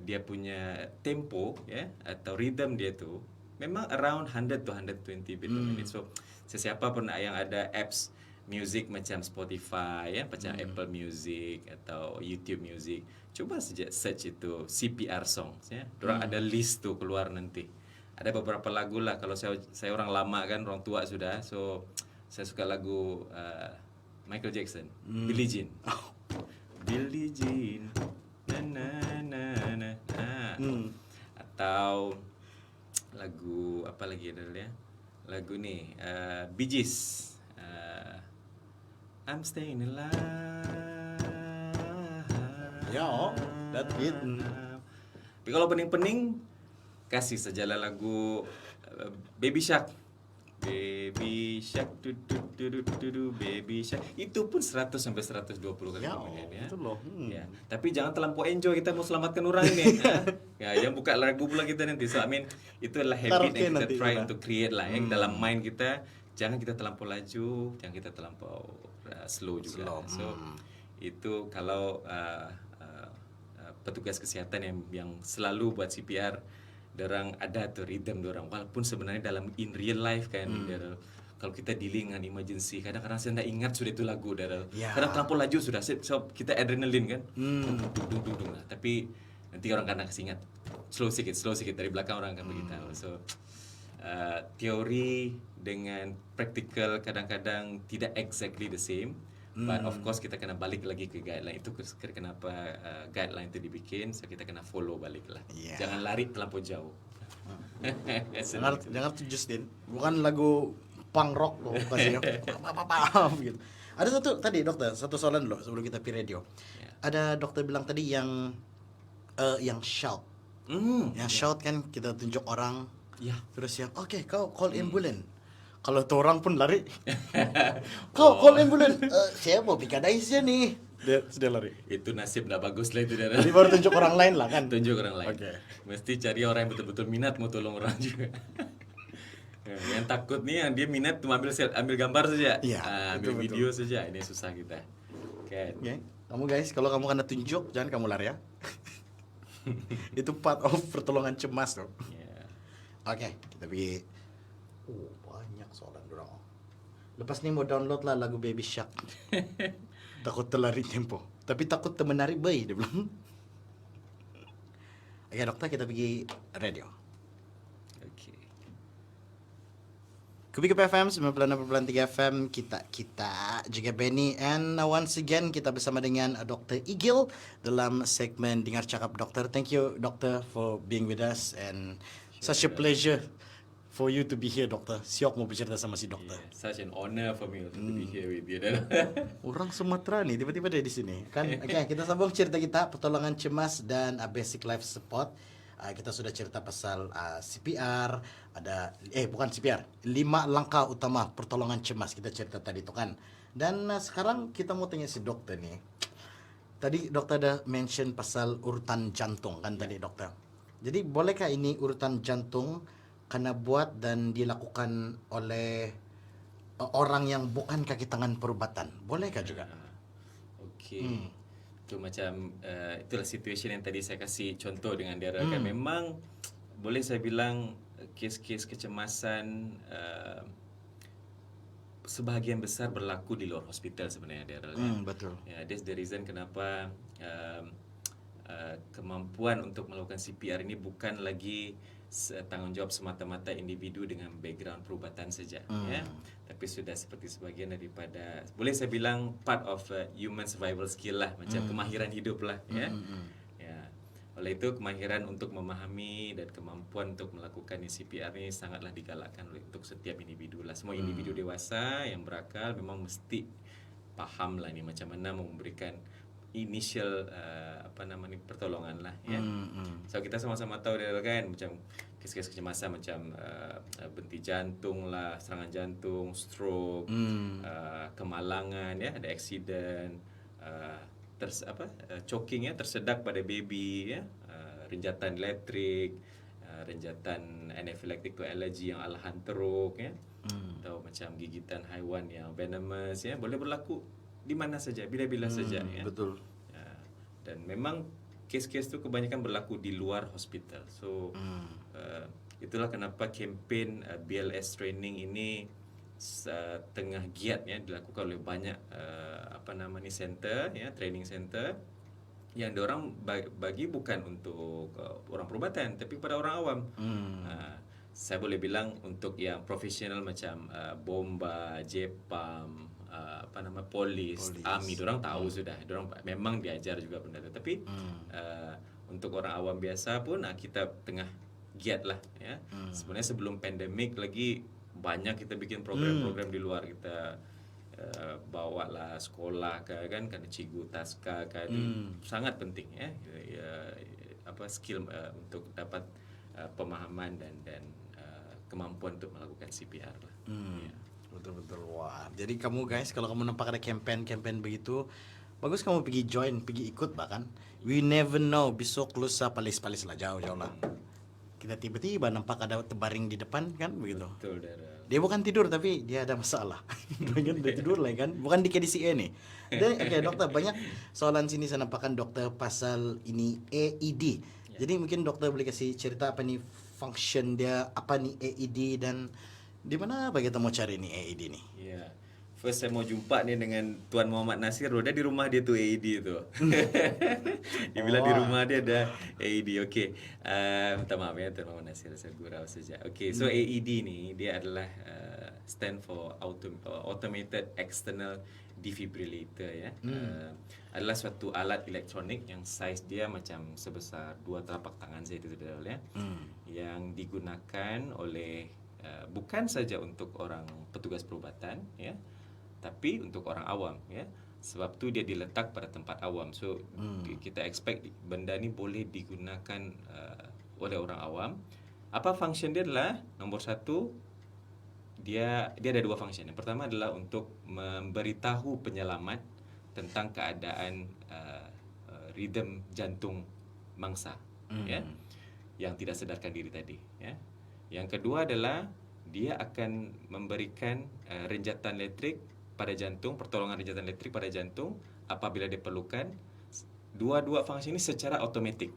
dia punya tempo ya atau rhythm dia tuh memang around 100 to 120 beat per minute. So sesiapa pun yang ada apps music macam Spotify ya, macam Apple Music atau YouTube Music, coba saja search itu CPR songs ya. Dorang ada list tuh keluar nanti. Ada beberapa lagu lah, kalau saya orang lama kan, orang tua sudah. So saya suka lagu Michael Jackson, Billie Jean. Billie Jean. Na na na na. Atau lagu apa lagi ada ya? Lagu nih Bee Gees. I'm staying alive. Ya, that it. Tapi kalau pening-pening kasih sajalah lagu Baby Shark. Baby Shark du du du du du du, Baby Shark. Itu pun 100 sampai 120 kali Ya, per menit ya. itu loh. Ya, tapi jangan terlampau enjoy, kita mau selamatkan orang ini. Ya, yang buka lagu pula kita nanti. So I mean, itu adalah habit yang kita try untuk create lah yang dalam mind kita. Jangan kita terlampau laju, jangan kita terlampau slow juga. So itu kalau petugas kesehatan yang selalu buat CPR, dorang ada tuh rhythm dorang. Walaupun sebenarnya dalam in real life kan, kalau kita dealing dengan emergency, kadang-kadang saya tidak ingat sudah itu lagu, kadang terlampau laju sudah, so kita adrenalin kan, dung. Tapi nanti orang kadang kasih ingat, slow sedikit dari belakang orang akan beritahu. So teori dengan practical kadang-kadang tidak exactly the same. But of course kita kena balik lagi ke guideline. Itu kenapa guideline itu dibikin, so kita kena follow balik lah. Jangan lari terlampau jauh. Jangan tuh Justin, bukan lagu punk rock loh kasih gitu. Ada tadi dokter, satu soalan dulu sebelum kita pi radio. Ada dokter bilang tadi yang shout. Yang shout kan kita tunjuk orang. Terus yang oke, kau call ambulance. Kalau tuh orang pun lari. Kau call ambulance. Saya mau pikadai sih nih. Dia sudah lari. Itu nasib dah bagus lah itu dia. Jadi baru tunjuk orang lain lah kan. Tunjuk orang lain. Okay. Mesti cari orang yang betul-betul minat mau tolong orang juga. Yang takut nih, yang dia minat cuma ambil gambar saja. Ambil video saja. Ini susah kita. Okay. Kamu guys, kalau kamu kena tunjuk, jangan kamu lari ya. Itu part of pertolongan cemas tuh. Oke, kita pergi. Banyak soalan dorang. Lepas ni mau download lah lagu Baby Shark. Takut terlari tempo. Tapi takut termenari bayi, dia bilang. Oke dokter, kita pergi radio. Oke. Kubik FM 96.3 FM, kita juga Benny, and once again kita bersama dengan Dr. Igil dalam segmen Dengar Cakap Dokter. Thank you dokter for being with us, and such a pleasure for you to be here, doktor. Siok mau bercerita sama si doktor. Yeah, such an honor for me to be here with you. Orang Sumatera nih tiba-tiba dia di sini. Kan oke, kita sambung cerita kita pertolongan cemas dan basic life support. Kita sudah cerita pasal CPR, ada bukan CPR, 5 langkah utama pertolongan cemas kita cerita tadi itu kan. Dan sekarang kita mau tanya si dokter nih. Tadi dokter ada mention pasal urutan jantung kan tadi dokter. Jadi bolehkah ini urutan jantung kena buat dan dilakukan oleh orang yang bukan kaki tangan perubatan? Bolehkah juga? Okey. Itu macam itulah situation yang tadi saya kasih contoh dengan Dara kan, memang boleh saya bilang kes-kes kecemasan sebahagian besar berlaku di luar hospital sebenarnya Daryl. Betul. That's the reason kenapa kemampuan untuk melakukan CPR ini bukan lagi tanggungjawab semata-mata individu dengan background perubatan saja, ya. Tapi sudah seperti sebahagian daripada, boleh saya bilang, part of human survival skill lah, macam kemahiran hidup lah, ya. Oleh itu kemahiran untuk memahami dan kemampuan untuk melakukan CPR ni sangatlah digalakkan untuk setiap individu lah. Semua individu dewasa yang berakal memang mesti faham lah ni macam mana memberikan initial pertolongan lah, ya. So kita sama-sama tahu dia kan, macam kes-kes kecemasan macam berhenti jantung lah, serangan jantung, stroke, kemalangan, ya, ada accident, choking, ya, tersedak pada baby, ya, renjatan elektrik, renjatan anaphylactic to allergy yang alahan teruk, ya, atau macam gigitan haiwan yang venomous, ya, boleh berlaku di mana saja, bila-bila saja, ya. Betul. Dan memang kes-kes tu kebanyakan berlaku di luar hospital. So itulah kenapa kempen BLS training ini tengah giat, ya, dilakukan oleh banyak center, ya, training center yang diorang bagi bukan untuk orang perubatan tapi pada orang awam. Saya boleh bilang untuk yang profesional macam bomba, Jepam, polis, army, diorang tahu sudah, diorang memang diajar juga benda tu. Tapi untuk orang awam biasa pun kita tengah giat lah, ya. Sebenarnya sebelum pandemik lagi banyak kita bikin program-program di luar, kita bawa lah sekolah kan cikgu taska kan, sangat penting, ya, skill untuk dapat pemahaman dan kemampuan untuk melakukan CPR lah. Ya. Betul-betul. Wah, jadi kamu guys kalau kamu nampak ada campaign begitu, bagus kamu pergi join, pergi ikut bahkan. We never know, besok lusa palis-palis lah, jauh-jauh lah. Kita tiba-tiba nampak ada terbaring di depan kan begitu. Betul, Dara. Dia bukan tidur tapi dia ada masalah. Dia tidur lah kan, bukan di KDCA nih. Dan dokter, banyak soalan sini saya nampakkan dokter pasal ini AED. Jadi mungkin dokter boleh kasih cerita apa nih function dia, apa nih AED dan di mana apa kita mau cari nih AED nih? Ya. First saya mau jumpa ni dengan Tuan Muhammad Nasir. Dia di rumah dia tu AED tu. Dia bilang di rumah dia ada AED. Okey. Minta maaf ya Tuan Muhammad Nasir, saya gurau saja. Okey, so AED ni dia adalah stand for automated external defibrillator, ya. Adalah suatu alat elektronik yang saiz dia macam sebesar 2 telapak tangan saya itu, ya. Yang digunakan oleh bukan saja untuk orang petugas perubatan, ya, tapi untuk orang awam, ya. Sebab tu dia diletak pada tempat awam. So kita expect benda ni boleh digunakan oleh orang awam. Apa function dia adalah, nombor satu, dia ada 2 function. Yang pertama adalah untuk memberitahu penyelamat tentang keadaan rhythm jantung mangsa, ya, yang tidak sedarkan diri tadi, ya. Yang kedua adalah dia akan memberikan renjatan elektrik pada jantung, pertolongan renjatan elektrik pada jantung apabila diperlukan. Dua-dua fungsi ini secara automatik.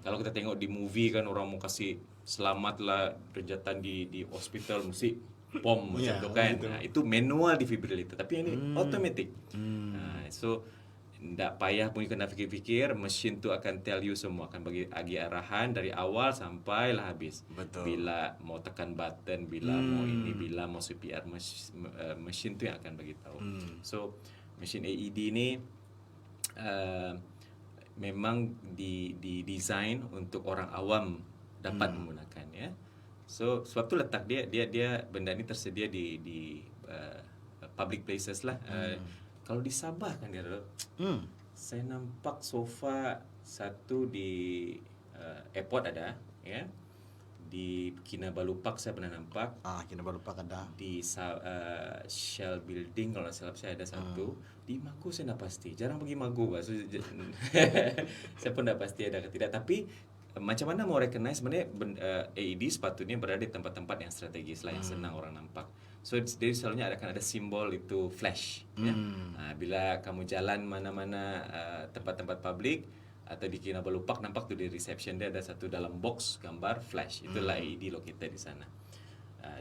Kalau kita tengok di movie kan, orang mau kasih selamat lah renjatan di hospital mesti pom macam tu kan. Itu manual defibrillator, tapi ini automatic. So tak payah pun kena fikir-fikir, mesin tu akan tell you semua, akan bagi arahan dari awal sampai lah habis. Betul. Bila mau tekan button, bila mau ini, bila mau CPR, mesin tu yang akan bagi tahu. So mesin AED ni memang di design untuk orang awam dapat menggunakan, ya. So sebab tu letak dia benda ni tersedia di public places lah. Kalau di Sabah kan dia, Hmm. saya nampak sofa satu di airport ada, ya. Di Kinabalu Park saya pernah nampak. Kinabalu Park ada. Di Shell Building kalau tak silap saya ada satu. Di Magu saya tak pasti. Jarang pergi Magu, Pak. So, saya pun tak pasti ada ke tidak. Tapi macam mana mau recognize sebenarnya AED sepatutnya berada di tempat-tempat yang strategis lah, yang senang orang nampak. So jadi selalunya akan ada simbol itu flash. Ya. Bila kamu jalan mana-mana tempat-tempat publik atau di Kinabalu Park, nampak tuh di reception dia ada satu dalam box gambar flash. Itulah AED located di sana.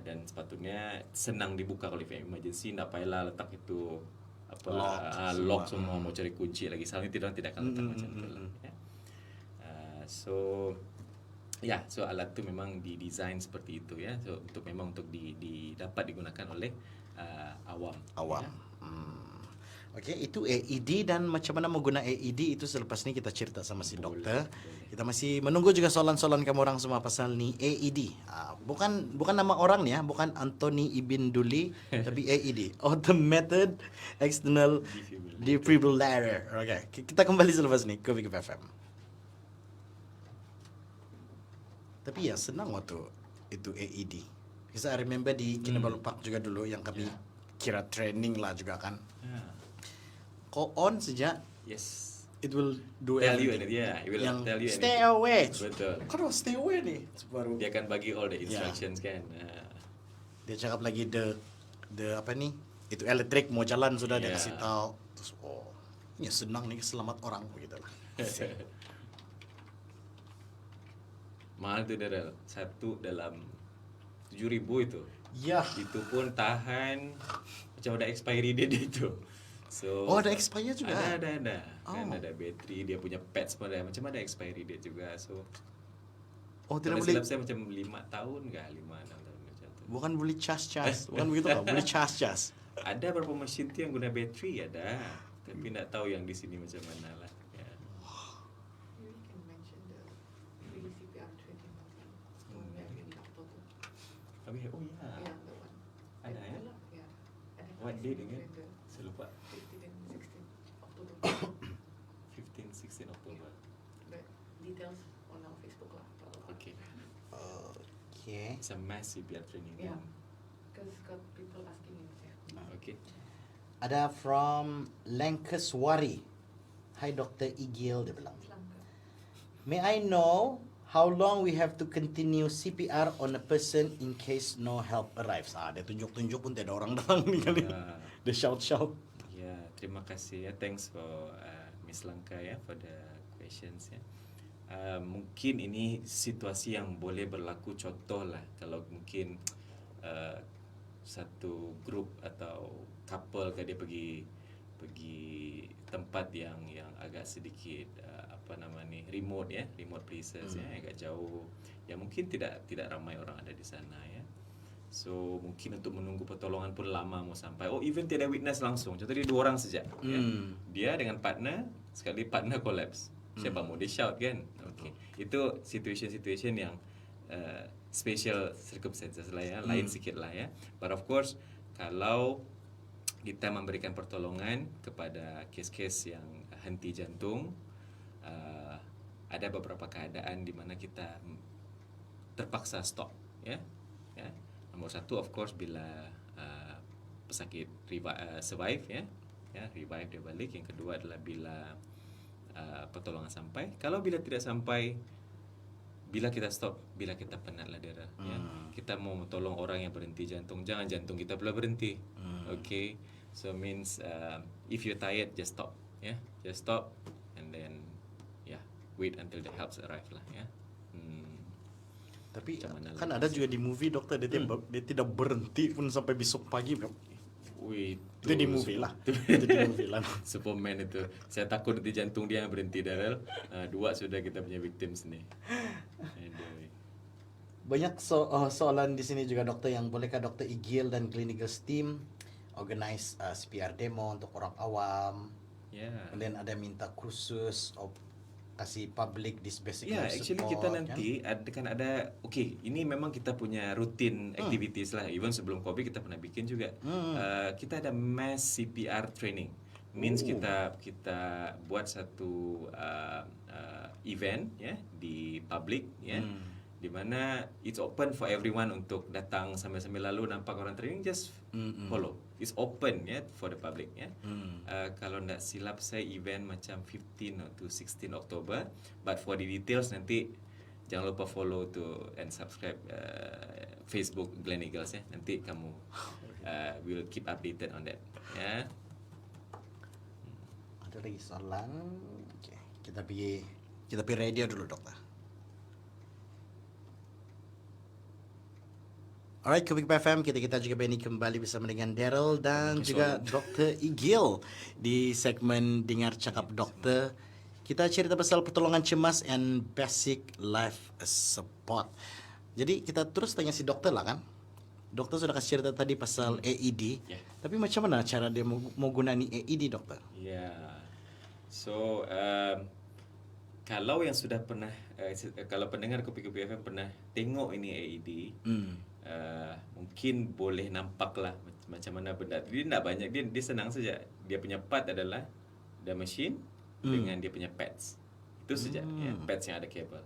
Dan sepatutnya senang dibuka kalau emergency, tak payahlah letak itu lock semua, mau cari kunci lagi. Selalunya tidak akan letak macam itu lah. Ya. So alat tu memang didesain seperti itu ya. So untuk dapat digunakan oleh awam. Awam. Ya. Okey, itu AED, dan macam mana menggunakan AED itu selepas ni kita cerita sama si doktor. Kita masih menunggu juga soalan-soalan kamu orang semua pasal ni AED. Bukan nama orang ni ya, bukan Anthony Ibn Duli tapi AED, Automated External Defibrillator. Okey, kita kembali selepas ni ke Big FM. Tapi ya senang waktu itu AED. Because I remember di Kinabalu Park juga dulu yang kami kira training lah juga kan. Kau on sejak Yes. it will do Tell you everything. anything. It will Yang tell you stay anything. away. Betul. Kau stay away nih baru. Dia akan bagi all the instructions kan. Dia cakap lagi the apa ni? Itu elektrik mau jalan sudah dia Yeah. kasih tahu. Terus ya senang nih selamat orang begitu lah. Mahal tu Daryl. Satu dalam 7,000 itu. Ya. Itu pun tahan macam ada expiry date itu. So Oh, ada expire juga? Ada. Kan Oh. ada bateri, dia punya pads pun ada. Macam ada expiry date juga. So Oh, tidak kalau boleh. silap saya macam 5 tahun kah? 5-6 tahun macam tu. Bukan boleh cas. Bukan begitu kan? Boleh cas. Ada beberapa mesin tu yang guna bateri ada. Tapi nak tahu yang di sini macam mana lah. Ya. Maybe you can mention the free CPR training also. So maybe in October. Tapi Yeah, the one. Ada ya? Yeah. And then What free date again? CPR, Saya lupa. 15 and 16 October. 15-16 Oktober. The details on our Facebook lah. Okay. Okay. It's a mass CPR training. Yeah. Because got people asking me. Okay. Ada from Lankeswari. Hi Dr. Igil, dia bilang. May I know how long we have to continue CPR on a person in case no help arrives? Dia tunjuk-tunjuk pun tidak ada orang datang ni kali. Ah. Dia shout. Ya, terima kasih ya. Thanks for Miss Langka ya for the questions ya. Mungkin ini situasi yang boleh berlaku, contoh lah kalau mungkin satu grup atau couple kan dia pergi tempat yang agak sedikit remote ya, remote places ya, agak jauh yang mungkin tidak ramai orang ada di sana ya. So mungkin untuk menunggu pertolongan pun lama mau sampai. Oh, even tiada witness langsung. Contoh dia 2 orang saja. Ya. Dia dengan partner, sekali partner collapse. Siapa mau dia shout kan? Okay. Itu situation yang special circumstances lah ya, lain sikit lah ya. But of course, kalau kita memberikan pertolongan kepada kes-kes yang henti jantung, ada beberapa keadaan di mana kita terpaksa stop ya. Ya. Nombor 1 of course bila pesakit survive ya, revive dia balik. Yang kedua adalah bila pertolongan sampai. Kalau bila tidak sampai, bila kita stop, bila kita penat lah darah ya. Kita mau tolong orang yang berhenti jantung, jangan jantung kita pula berhenti. Okay. So means if you're tired, just stop ya. Just stop and then wait until the helps arrive lah ya. Tapi Macam mana kan lagi ada juga di movie dokter dia tidak berhenti pun sampai besok pagi. Wih, Itu di movie lah. Itu di movie lah. Superman itu. Saya takut nanti jantung dia yang berhenti Daryl. 2 sudah kita punya victims ni. Aduh. Banyak soalan di sini juga dokter, yang bolehkah Dr. Igil dan clinical team organize CPR demo untuk orang awam? Ya. Kemudian ada minta kursus kasih public this basic Ya, life actually support, kita kan? nanti ada okay, ini memang kita punya rutin activities lah. Even sebelum COVID kita pernah bikin juga. Kita ada mass CPR training. Means kita buat satu event ya di public ya. Di mana it's open for everyone untuk datang sambil-sambil lalu nampak orang training, just follow. It's open ya for the public ya. Kalau tak silap saya event macam 15 to 16 Oktober, but for the details nanti jangan lupa follow to and subscribe Facebook Glen Eagles ya. Nanti kamu will keep updated on that ya. Ada lagi soalan? Okay. Kita pergi radio dulu, dokter. Alright, Kubik FM, kita juga ini kembali bersama dengan Daryl dan juga Dr. Igil di segmen Dengar Cakap Dokter. Kita cerita pasal pertolongan cemas and basic life support. Jadi kita terus tanya si dokter lah kan. Dokter sudah kasih cerita tadi pasal AED. Yeah. Tapi macam mana cara dia mau guna ni AED, dokter? Ya. So kalau yang sudah pernah kalau pendengar Kopi-Kopi FM pernah tengok ini AED, mungkin boleh nampak lah macam mana benda. Dia tak banyak, dia senang saja. Dia punya part adalah the machine dengan dia punya pads. Itu saja ya, pads yang ada kabel.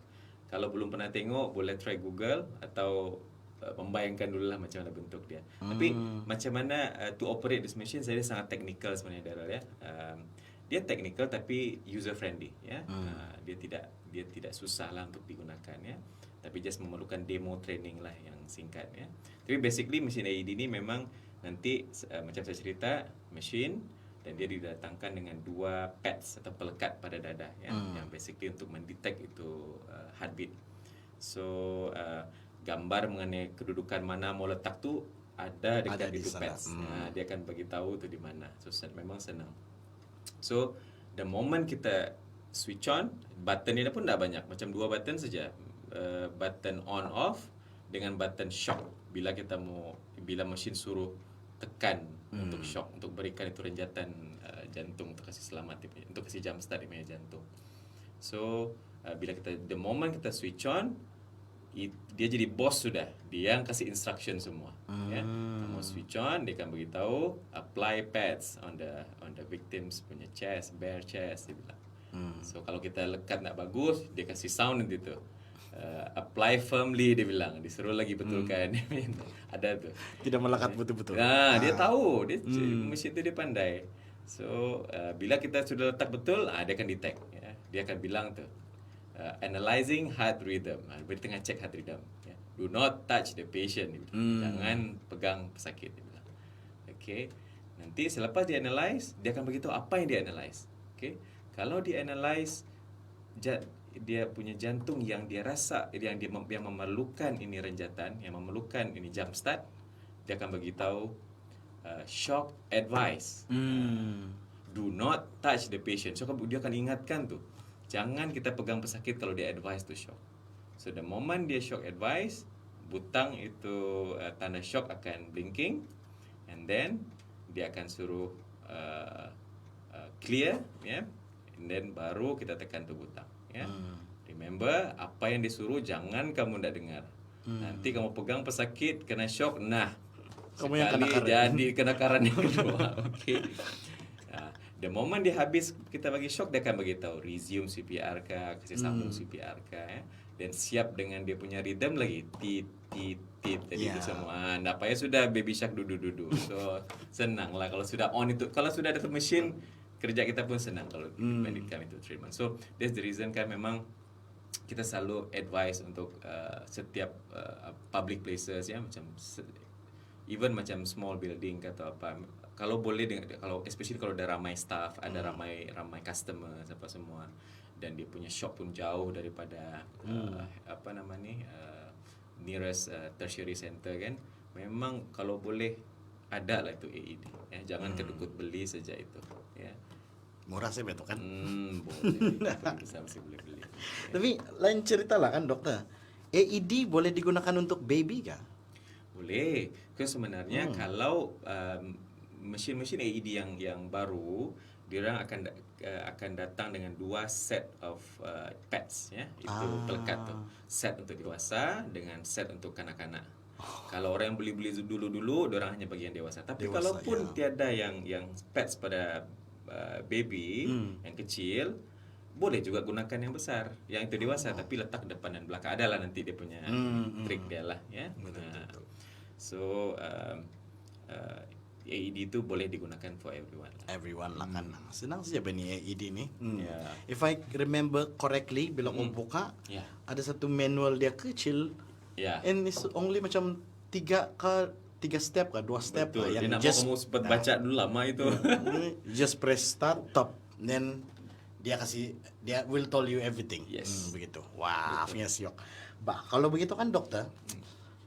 Kalau belum pernah tengok, boleh try Google atau membayangkan dulu lah macam mana bentuk dia. Tapi macam mana to operate this machine, saya sangat technical sebenarnya Daryl ya. Dia technical tapi user friendly ya. Dia tidak susah lah untuk digunakan ya. Tapi just memerlukan demo training lah yang singkat ya. Tapi basically mesin AED ni memang nanti macam saya cerita, mesin dan dia didatangkan dengan 2 pads atau pelekat pada dada ya, yang basically untuk mendetek itu heartbeat. So gambar mengenai kedudukan mana mau letak tu ada dekat Ada di itu sana. pads. Dia akan bagi tahu tu di mana. So memang senang. So the moment kita switch on, button ni pun tak banyak, macam 2 button saja. Button on off dengan button shock bila mesin suruh tekan untuk shock, untuk berikan itu renjatan jantung untuk kasih selamat dia punya, untuk kasih jump start dia punya jantung. So bila the moment kita switch on, dia jadi boss sudah. Dia yang kasih instruction semua ya. Kamu switch on, dia akan beritahu apply pads on the victims punya chest, bare chest dia bilang. So kalau kita lekat nak bagus, dia kasih sound nanti tu. Apply firmly dia bilang, disuruh lagi betulkan. Ada tu. Tidak melekat betul-betul. Dia tahu, mesin tu dia pandai. So bila kita sudah letak betul, dia akan detect ya. Dia akan bilang tu analyzing heart rhythm. Dia tengah check heart rhythm ya. Do not touch the patient dia bilang. Jangan pegang pesakit dia bilang. Okay. Nanti selepas dia analyze, dia akan beritahu apa yang dia analyze. Okay. Kalau dia analyze dia punya jantung yang dia rasa yang memerlukan ini renjatan, yang memerlukan ini jump start, dia akan beritahu shock advice. Do not touch the patient. So dia akan ingatkan tu, jangan kita pegang pesakit kalau dia advice to shock. So the moment dia shock advice, butang itu tanda shock akan blinking, and then dia akan suruh clear ya, and then baru kita tekan tu butang ya. Remember, apa yang disuruh jangan kamu tak dengar. Nanti kamu pegang pesakit, kena shock, Kamu yang kena sekali karan. jadi kenakaran yang kedua. Okay. The moment dia habis kita bagi shock, dia akan beritahu resume CPR kah, kasih sambung CPR kah ya. Dan siap dengan dia punya rhythm lagi, tit tadi itu semua. Tak payah sudah baby shark dudu. So senang lah kalau sudah on itu. Kalau sudah ada mesin, kerja kita pun senang kalau dibandingkan itu treatment. So that's the reason kan memang kita selalu advise untuk setiap public places ya, macam even macam small building atau apa, kalau boleh kalau especially kalau ada ramai staff, ada ramai customer apa semua, dan dia punya shop pun jauh daripada nearest tertiary center kan, memang kalau boleh ada lah itu AED ya, jangan kedekut beli saja itu ya. Murah sih betul kan. Boleh. Bisa masih boleh beli. Tapi lain cerita lah kan dokter. AED boleh digunakan untuk baby kah? Boleh. Kan sebenarnya kalau mesin-mesin AED yang baru, diorang akan akan datang dengan 2 set of pads ya. Itu pelekat tu. Set untuk dewasa dengan set untuk kanak-kanak. Kalau orang yang beli-beli dulu-dulu, orang hanya bagi yang dewasa. Tapi Dewasa, kalaupun tiada yang pads pada baby yang kecil, boleh juga gunakan yang besar, yang itu dewasa tapi letak depan dan belakang. Adalah nanti dia punya trik dia lah ya. Betul. So AED itu boleh digunakan for everyone. Everyone lah kan. Senang saja bani AED ni. Yeah. If I remember correctly, bila kau buka, Yeah. ada satu manual dia kecil, Ya. and it's only macam 3 step ke 2 step Betul. lah, Dia nak kamu sempat baca dulu lama itu. just press start top, then dia will tell you everything. Yes. Begitu. Wah, siok. Bah, kalau begitu kan dokter,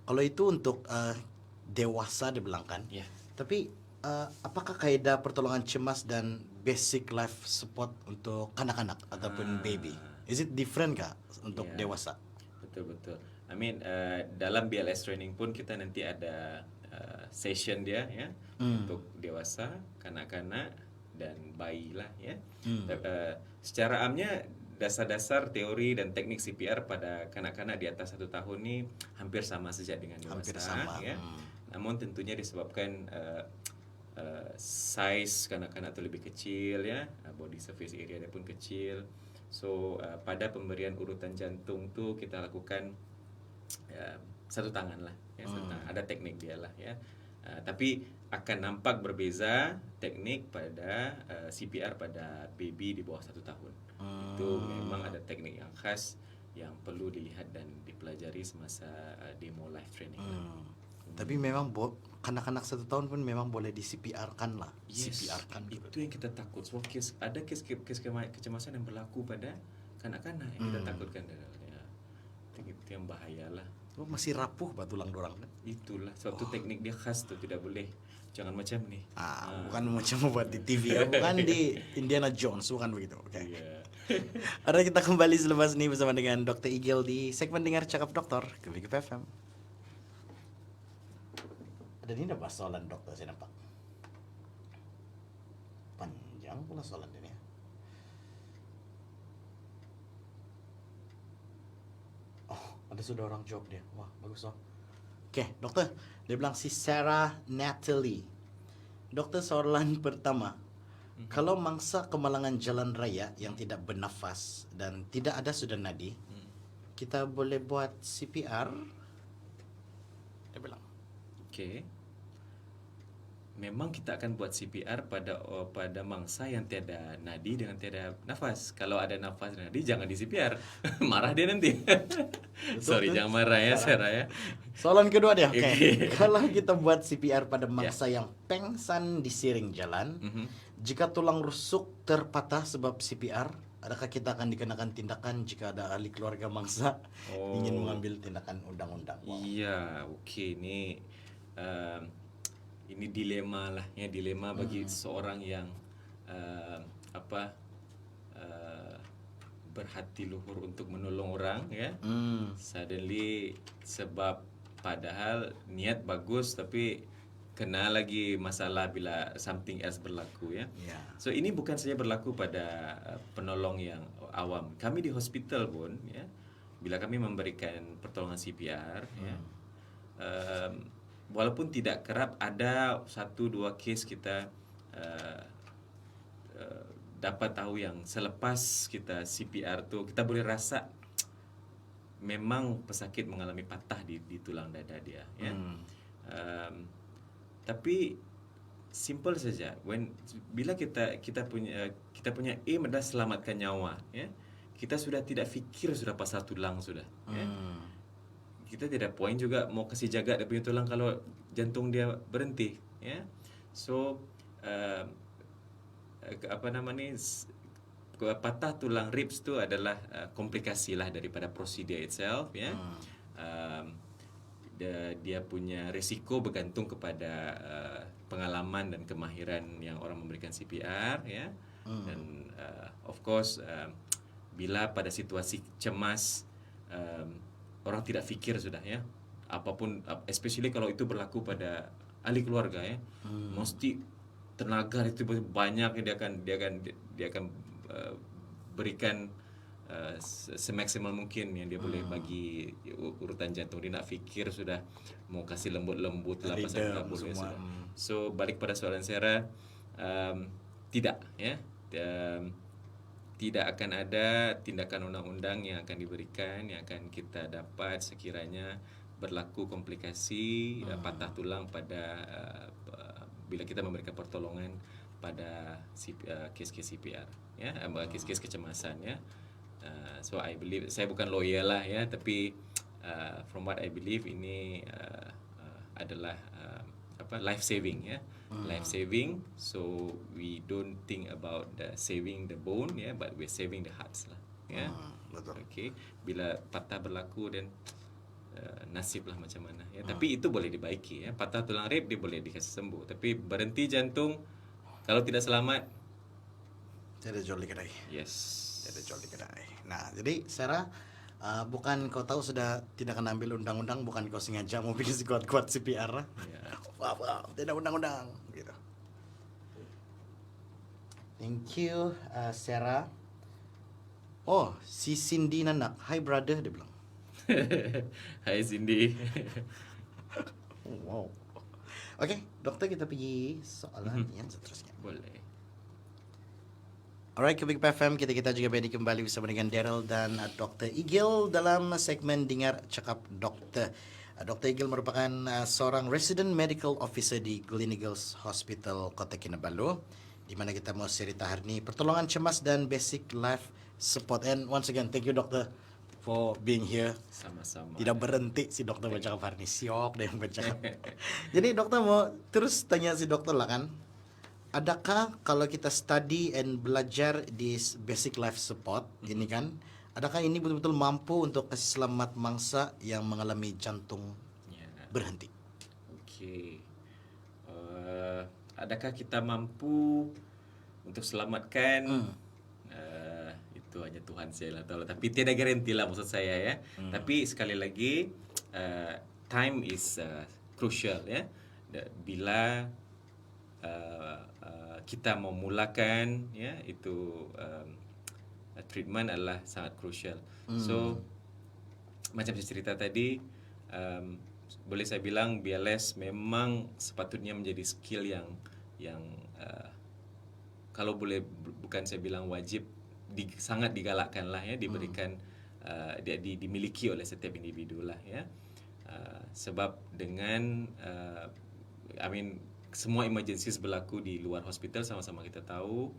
kalau itu untuk dewasa dibilang kan. Ya. Tapi apakah kaedah pertolongan cemas dan basic life support untuk kanak-kanak ataupun baby? Is it different kah untuk Ya. dewasa? Betul. I mean dalam BLS training pun kita nanti ada session dia ya untuk dewasa, kanak-kanak dan bayi lah ya. Secara amnya dasar-dasar teori dan teknik CPR pada kanak-kanak di atas 1 tahun ni hampir sama saja dengan dewasa. Hampir sama. Ya. Namun tentunya disebabkan size kanak-kanak tu lebih kecil ya, body surface area dia pun kecil. So pada pemberian urutan jantung tu kita lakukan satu tangan lah ya, satu tangan. Ada teknik dia lah ya. Tapi akan nampak berbeza teknik pada CPR pada baby di bawah 1 tahun. Itu memang ada teknik yang khas yang perlu dilihat dan dipelajari semasa demo live training. Tapi memang kanak-kanak 1 tahun pun memang boleh di CPR kan lah. Yes, CPR kan. itu yang kita takut. Sebab ada kes kecemasan yang berlaku pada kanak-kanak yang kita takutkan. Ya. Itu yang bahaya lah. Oh, masih rapuh bah tulang dorang kan. Itulah sebab tu teknik dia khas tu, tidak boleh jangan macam ni. Bukan macam buat di TV ya, bukan di Indiana Jones, bukan begitu. Oke. Ya. Ada kita kembali selepas ini bersama dengan Dr. Igel di segmen Dengar Cakap Dokter ke Big FM. Ada ni dah bahas soalan dokter saya nampak. Panjang pula soalan dia ni. Oh, ada sudah orang jawab dia. Wah, bagus oh. Oke, dokter. Dia bilang si Sarah Natalie. Dokter, soalan pertama. Kalau mangsa kemalangan jalan raya yang tidak bernafas dan tidak ada sudah nadi, kita boleh buat CPR? Dia bilang. Okey. Memang kita akan buat CPR pada mangsa yang tiada nadi dengan tiada nafas. Kalau ada nafas dan nadi jangan di CPR. Marah dia nanti. Sorry, jangan marah ya Sarah ya. Soalan kedua dia. Oke. Oke. Kalau kita buat CPR pada mangsa yang pengsan di siring jalan, jika tulang rusuk terpatah sebab CPR, adakah kita akan dikenakan tindakan jika ada ahli keluarga mangsa ingin mengambil tindakan undang-undang? Wow. Iya, okey ini dilema lah ya, dilema bagi seorang yang berhati luhur untuk menolong orang ya. Suddenly sebab padahal niat bagus tapi kena lagi masalah bila something else berlaku ya. Ya. So ini bukan saja berlaku pada penolong yang awam. Kami di hospital pun ya, bila kami memberikan pertolongan CPR ya, walaupun tidak kerap, ada 1-2 kes kita dapat tahu yang selepas kita CPR tu kita boleh rasa memang pesakit mengalami patah di tulang dada dia ya. Tapi simple saja, bila kita punya aim adalah selamatkan nyawa ya, kita sudah tidak fikir sudah pasal tulang sudah ya. Kita tidak poin juga mau kasih jaga dia punya tulang kalau jantung dia berhenti ya. So patah tulang ribs tu adalah komplikasi lah daripada prosedur itself ya. Dia punya risiko bergantung kepada pengalaman dan kemahiran yang orang memberikan CPR ya. Dan of course bila pada situasi cemas orang tidak fikir sudah ya, apapun, especially kalau itu berlaku pada ahli keluarga ya, mesti tenaga itu banyak, dia akan berikan semaksimal mungkin yang dia boleh bagi urutan jantung. Dia nak fikir sudah mau kasih lembut-lembut lah pasal Rhythm boleh semua. sudah. So balik pada soalan Sarah, tidak ya. Tidak akan ada tindakan undang-undang yang akan diberikan yang akan kita dapat sekiranya berlaku komplikasi patah tulang pada bila kita memberikan pertolongan pada kes-kes CPR ya, kes-kes kecemasan ya. So I believe, saya bukan lawyer lah ya, tapi from what I believe ini adalah life saving ya. Life saving, so we don't think about the saving the bone ya, but we're saving the hearts lah ya. Betul. Okay, bila patah berlaku dan nasib lah macam mana ya. Tapi itu boleh dibaiki ya. Patah tulang rib dia boleh dikasih sembuh, tapi berhenti jantung kalau tidak selamat, Tiada jual di kedai. yes. Tiada jual di kedai. Nah, jadi Sarah, bukan kau tahu sudah tidak akan ambil undang-undang, bukan kau sengaja mau bikin kuat-kuat CPR. Ya. Wah, tidak undang-undang gitu. Thank you, Sarah. Oh, si Cindy Nanak, hi brother, dia bilang. Hai Cindy. Wow. Oke, dokter, kita pergi soalan yang seterusnya. Boleh. Alright, Kubik FM, kita juga berada kembali bersama dengan Daryl dan Dr. Igil dalam segmen Dengar Cakap Dokter. Dr. Igil merupakan seorang resident medical officer di Gleneagles Hospital Kota Kinabalu, di mana kita mau cerita hari ini pertolongan cemas dan basic life support. And once again, thank you dokter for being here. Sama-sama. Tidak berhenti si dokter bercakap hari ini, siok dia yang bercakap. Jadi dokter mau terus tanya si dokter lah kan, adakah kalau kita study and belajar di basic life support ini kan, adakah ini betul-betul mampu untuk kasih selamat mangsa yang mengalami jantung Ya. berhenti? Okey. Adakah kita mampu untuk selamatkan? Itu hanya Tuhan saya lah tahu. Tapi tiada garanti lah maksud saya ya. Tapi sekali lagi, time is crucial ya. Bila kita mau mulakan ya, itu treatment adalah sangat crucial. So macam saya cerita tadi, boleh saya bilang BLS memang sepatutnya menjadi skill yang kalau boleh, bukan saya bilang wajib, sangat digalakkan lah ya, diberikan dimiliki oleh setiap individu lah ya. Sebab dengan semua emergencies berlaku di luar hospital, sama-sama kita tahu.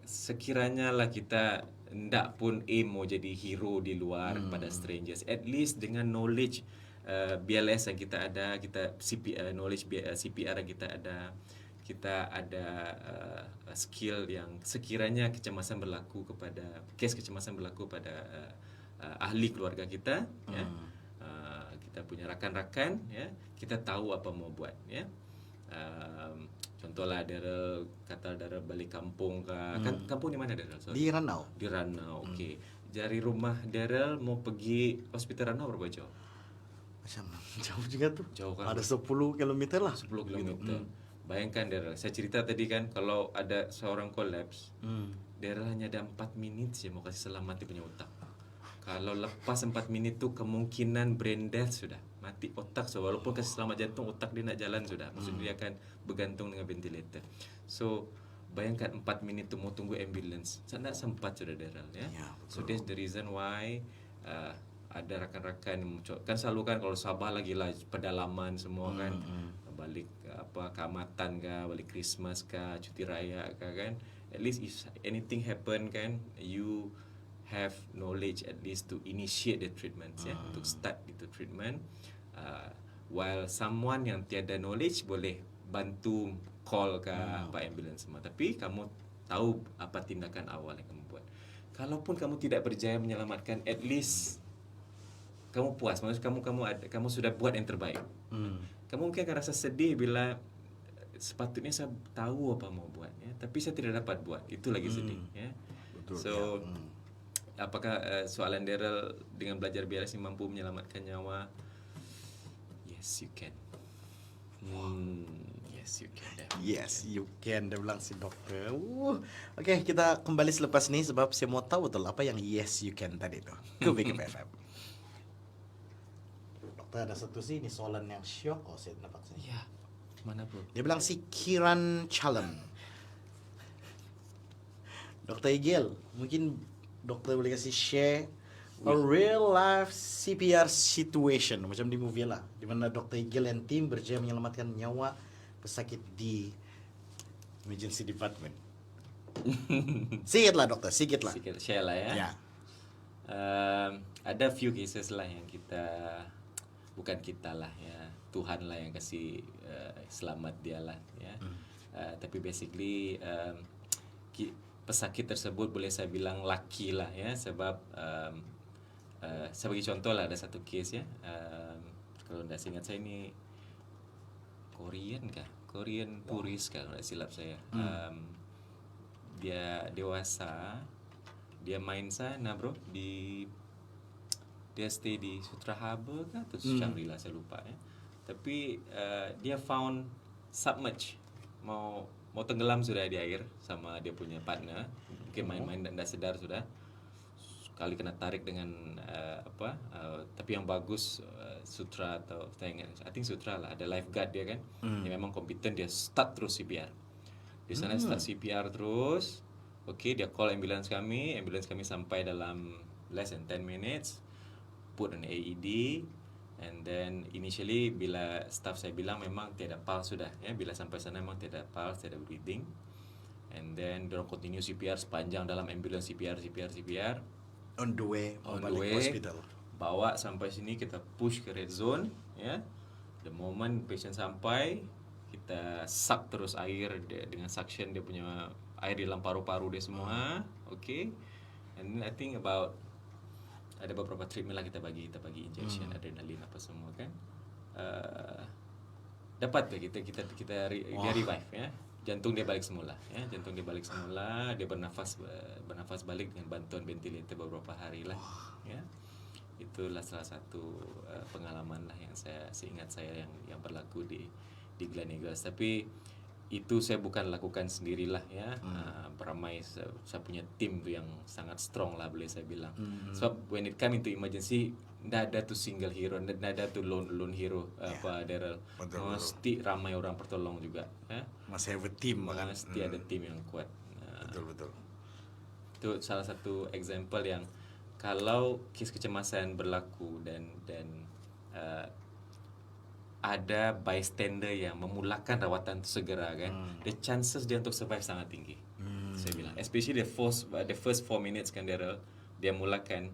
Sekiranya lah kita ndak pun aim mau jadi hero di luar pada strangers, at least dengan knowledge BLS yang kita ada, kita knowledge CPR yang kita ada skill yang sekiranya kecemasan berlaku pada ahli keluarga kita ya, kita punya rakan-rakan ya, kita tahu apa mau buat ya. Contohlah Daryl balik kampung ke kampung di mana Daryl? Di Ranau. Di Ranau. Okey. Dari rumah Daryl mau pergi hospital Ranau berapa jauh? Macam jauh juga tuh. Jauh kan? Ada 10 kilometer lah. 10 km. Bayangkan Daryl, saya cerita tadi kan, kalau ada seorang kolaps, Daryl hanya ada 4 minit saja mau kasih selamat dia punya otak. Kalau lepas 4 minit tu kemungkinan brain death sudah, mati otak. So walaupun kasih selamat jantung, otak dia nak jalan sudah. Maksudnya dia akan bergantung dengan ventilator. So bayangkan 4 minit tu mau tunggu ambulance, tak sempat sudah Daryl ya. Ya, So that's the reason why ada rakan-rakan kan selalu kan kalau Sabah lagi lah pedalaman semua kan, balik keamatan kah, balik Christmas kah, cuti raya kah kan, at least if anything happen kan, you have knowledge at least to initiate the treatments ya, untuk start itu treatment. While someone yang tiada knowledge boleh bantu call ke ambulance semua, tapi kamu tahu apa tindakan awal yang kamu buat. Kalaupun kamu tidak berjaya menyelamatkan, at least kamu puas, maksud kamu sudah buat yang terbaik. Kamu mungkin akan rasa sedih bila sepatutnya saya tahu apa mau buat ya, tapi saya tidak dapat buat, itu lagi sedih ya. Betul, So apakah soalan Daryl dengan belajar BLS ini mampu menyelamatkan nyawa? Yes, you can. Yes, Yes, you can. Definitely. Yes, you can. Dia bilang si dokter. Oke, kita kembali selepas ini sebab saya mau tahu betul apa yang yes you can tadi itu. Ke BKP FM. Dokter ada satu sih ini soalan yang syok. Oh, saya nampak sini. Ya, mana bro? Dia bilang si Kiran Chalem. Dokter Igil, mungkin dokter boleh kasih share a real life CPR situation macam di movie lah, di mana dokter Igil dan tim berjaya menyelamatkan nyawa pesakit di emergency department. Sikit lah dokter, sikit lah. Sikit share lah ya. Ya. Ada few cases lah yang bukan kita lah ya, Tuhan lah yang kasih selamat dia lah ya. Tapi basically pesakit tersebut boleh saya bilang lucky lah ya, sebab saya bagi contoh lah, ada satu case ya, kalau tidak ingat saya ini Korean turis kalau tidak silap saya. Dia dewasa, dia main sana bro, dia stay di Sutra Harbour kan atau Shangri-La saya lupa ya. Tapi dia found submerged, mau tenggelam sudah di air sama dia punya partner, mungkin main-main dan dah sedar sudah. Sekali kena tarik dengan tapi yang bagus Sutra atau I think Sutra lah, ada lifeguard dia kan, yang memang kompeten, dia start terus CPR. Di sana start CPR terus. Okay, dia call ambulance kami sampai dalam less than 10 minutes, put an AED, and then initially bila staff saya bilang memang tiada pulse sudah ya, bila sampai sana memang tiada pulse, tiada breathing, and then dorang continue CPR sepanjang dalam ambulance CPR. On the way On balik the way, hospital. bawa sampai sini, kita push ke red zone ya. The moment patient sampai, kita suck terus air dengan suction, dia punya air di dalam paru-paru dia semua. Okay, and then I think about ada beberapa treatment lah kita bagi injection adrenalin apa semua kan. Dapat ke kita dia revive ya. Jantung dia balik semula ya, dia bernafas balik dengan bantuan ventilator beberapa hari lah ya. Itulah salah satu pengalaman lah yang saya seingat saya yang berlaku di Glen Eagles. Tapi itu saya bukan lakukan sendirilah ya. Beramai saya punya tim tu yang sangat strong lah boleh saya bilang. Sebab when it come into emergency, tidak ada tu single hero, tidak ada tu lone hero Daryl. Mesti ramai orang pertolong juga ya. Masih have a team kan. Mesti ada tim yang kuat. Betul. Itu salah satu example yang kalau kes kecemasan berlaku dan ada bystander yang memulakan rawatan itu segera kan, the chances dia untuk survive sangat tinggi. Saya bilang, especially the first 4 minutes kan dia mulakan,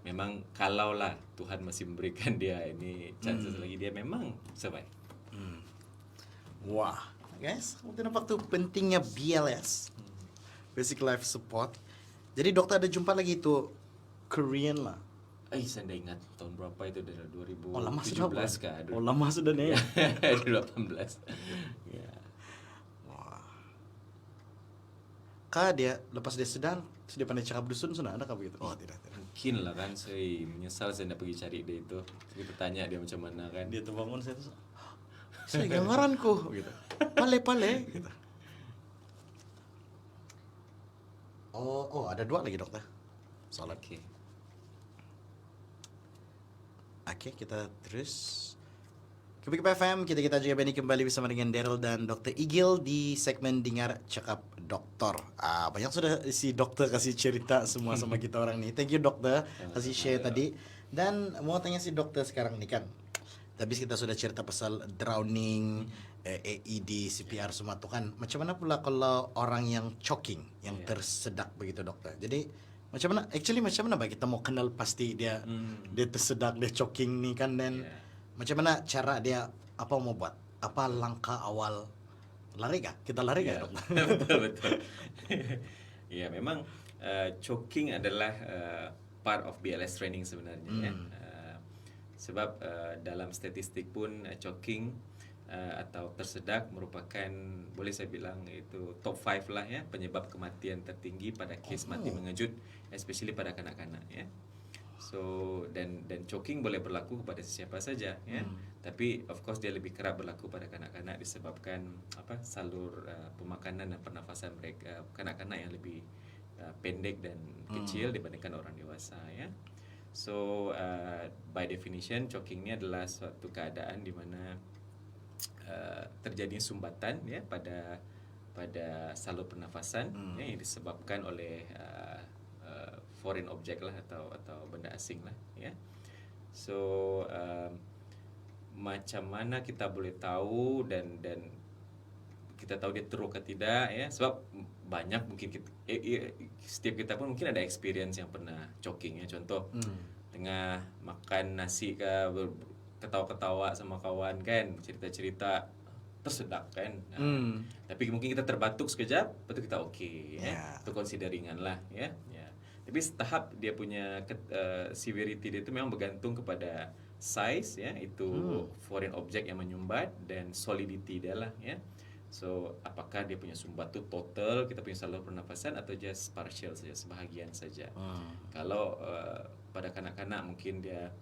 memang kalaulah Tuhan masih memberikan dia ini chances lagi, dia memang survive. Wah, guys, kita nampak tuh pentingnya BLS, Basic Life Support. Jadi dokter ada jumpa lagi itu Korean lah. Saya dah ingat tahun berapa itu, dari 2017 lama sudah. kah? Lama sudah nih. 2018. Ya. Wah. Kah dia lepas dia sedang, dia pandai cakap dusun sudah ada kah begitu? Oh tidak. Mungkin lah kan, saya menyesal saya tidak pergi cari dia itu. Kita tanya dia macam mana kan. Dia terbangun saya tuh, saya gambaranku gitu. Pale gitu. Oh ada 2 lagi dokter. Solat. Oke, kita terus ke FM. Kita juga Benny kembali bersama dengan Daryl dan Dr. Igil di segmen Dengar Cakap Dokter. Banyak sudah si dokter kasih cerita semua sama kita orang nih. Thank you dokter kasih share tadi. Dan mau tanya si dokter sekarang nih kan. Habis kita sudah cerita pasal drowning, AED, CPR semua tuh kan. Macam mana pula kalau orang yang choking, yang tersedak begitu dokter. Jadi macam mana bagi kita mau kenal pasti dia tersedak, dia choking nih kan, dan macam mana cara dia, apa mau buat, apa langkah awal, lari kah? Kita lari kah dokter? Betul. Ya memang choking adalah part of BLS training sebenarnya ya. Sebab dalam statistik pun choking atau tersedak merupakan, boleh saya bilang itu top 5 lah ya, penyebab kematian tertinggi pada kes mati mengejut, especially pada kanak-kanak ya. So dan choking boleh berlaku kepada siapa saja ya. Tapi of course dia lebih kerap berlaku pada kanak-kanak disebabkan salur pemakanan dan pernafasan mereka kanak-kanak yang lebih pendek dan kecil dibandingkan orang dewasa ya. So by definition choking ni adalah suatu keadaan di mana terjadi sumbatan ya pada salur pernafasan ya, yang disebabkan oleh foreign object lah atau benda asing lah ya. So macam mana kita boleh tahu dan kita tahu dia teruk atau tidak ya, sebab banyak mungkin setiap kita pun mungkin ada experience yang pernah choking ya. Contoh tengah makan nasi ke ketawa-ketawa sama kawan kan, cerita-cerita tersedak kan. Tapi mungkin kita terbatuk sekejap, lepas tu kita okey ya. Itu consider ringan lah ya. Tapi tahap dia punya severity dia itu memang bergantung kepada size ya, itu foreign object yang menyumbat dan solidity dia lah ya. So apakah dia punya sumbat tu total kita punya saluran pernafasan atau just partial saja, sebahagian saja. Kalau pada kanak-kanak mungkin dia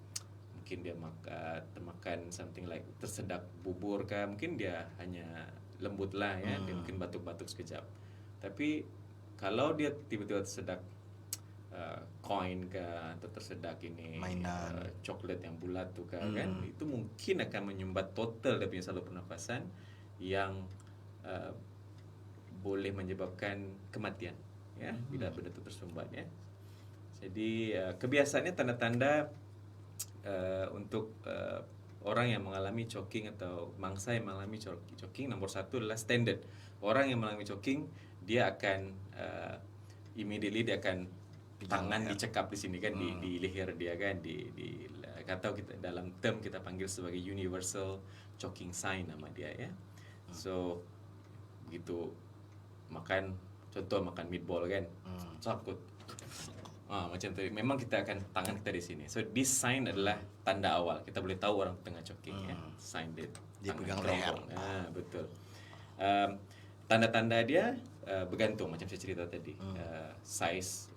termakan something like tersedak bubur ke, mungkin dia hanya lembut lah ya, dia mungkin batuk-batuk sekejap. Tapi kalau dia tiba-tiba tersedak coin ke atau tersedak ini coklat yang bulat tu kan, itu mungkin akan menyumbat total dia punya saluran pernafasan yang boleh menyebabkan kematian ya bila benda tu tersumbat ya. Jadi kebiasaannya tanda-tanda untuk orang yang mengalami choking atau mangsa yang mengalami choking, nombor satu adalah standard. Orang yang mengalami choking dia akan immediately dia akan tangan dicekap di sini kan, di leher dia kan, di atau kita dalam term kita panggil sebagai universal choking sign nama dia ya. So begitu contoh makan meatball kan, sakut macam tu, memang kita akan tangan kita di sini. So this sign adalah tanda awal kita boleh tahu orang tengah choking ya. Sign dia pegang leher. Betul. Tanda-tanda dia bergantung macam saya cerita tadi, size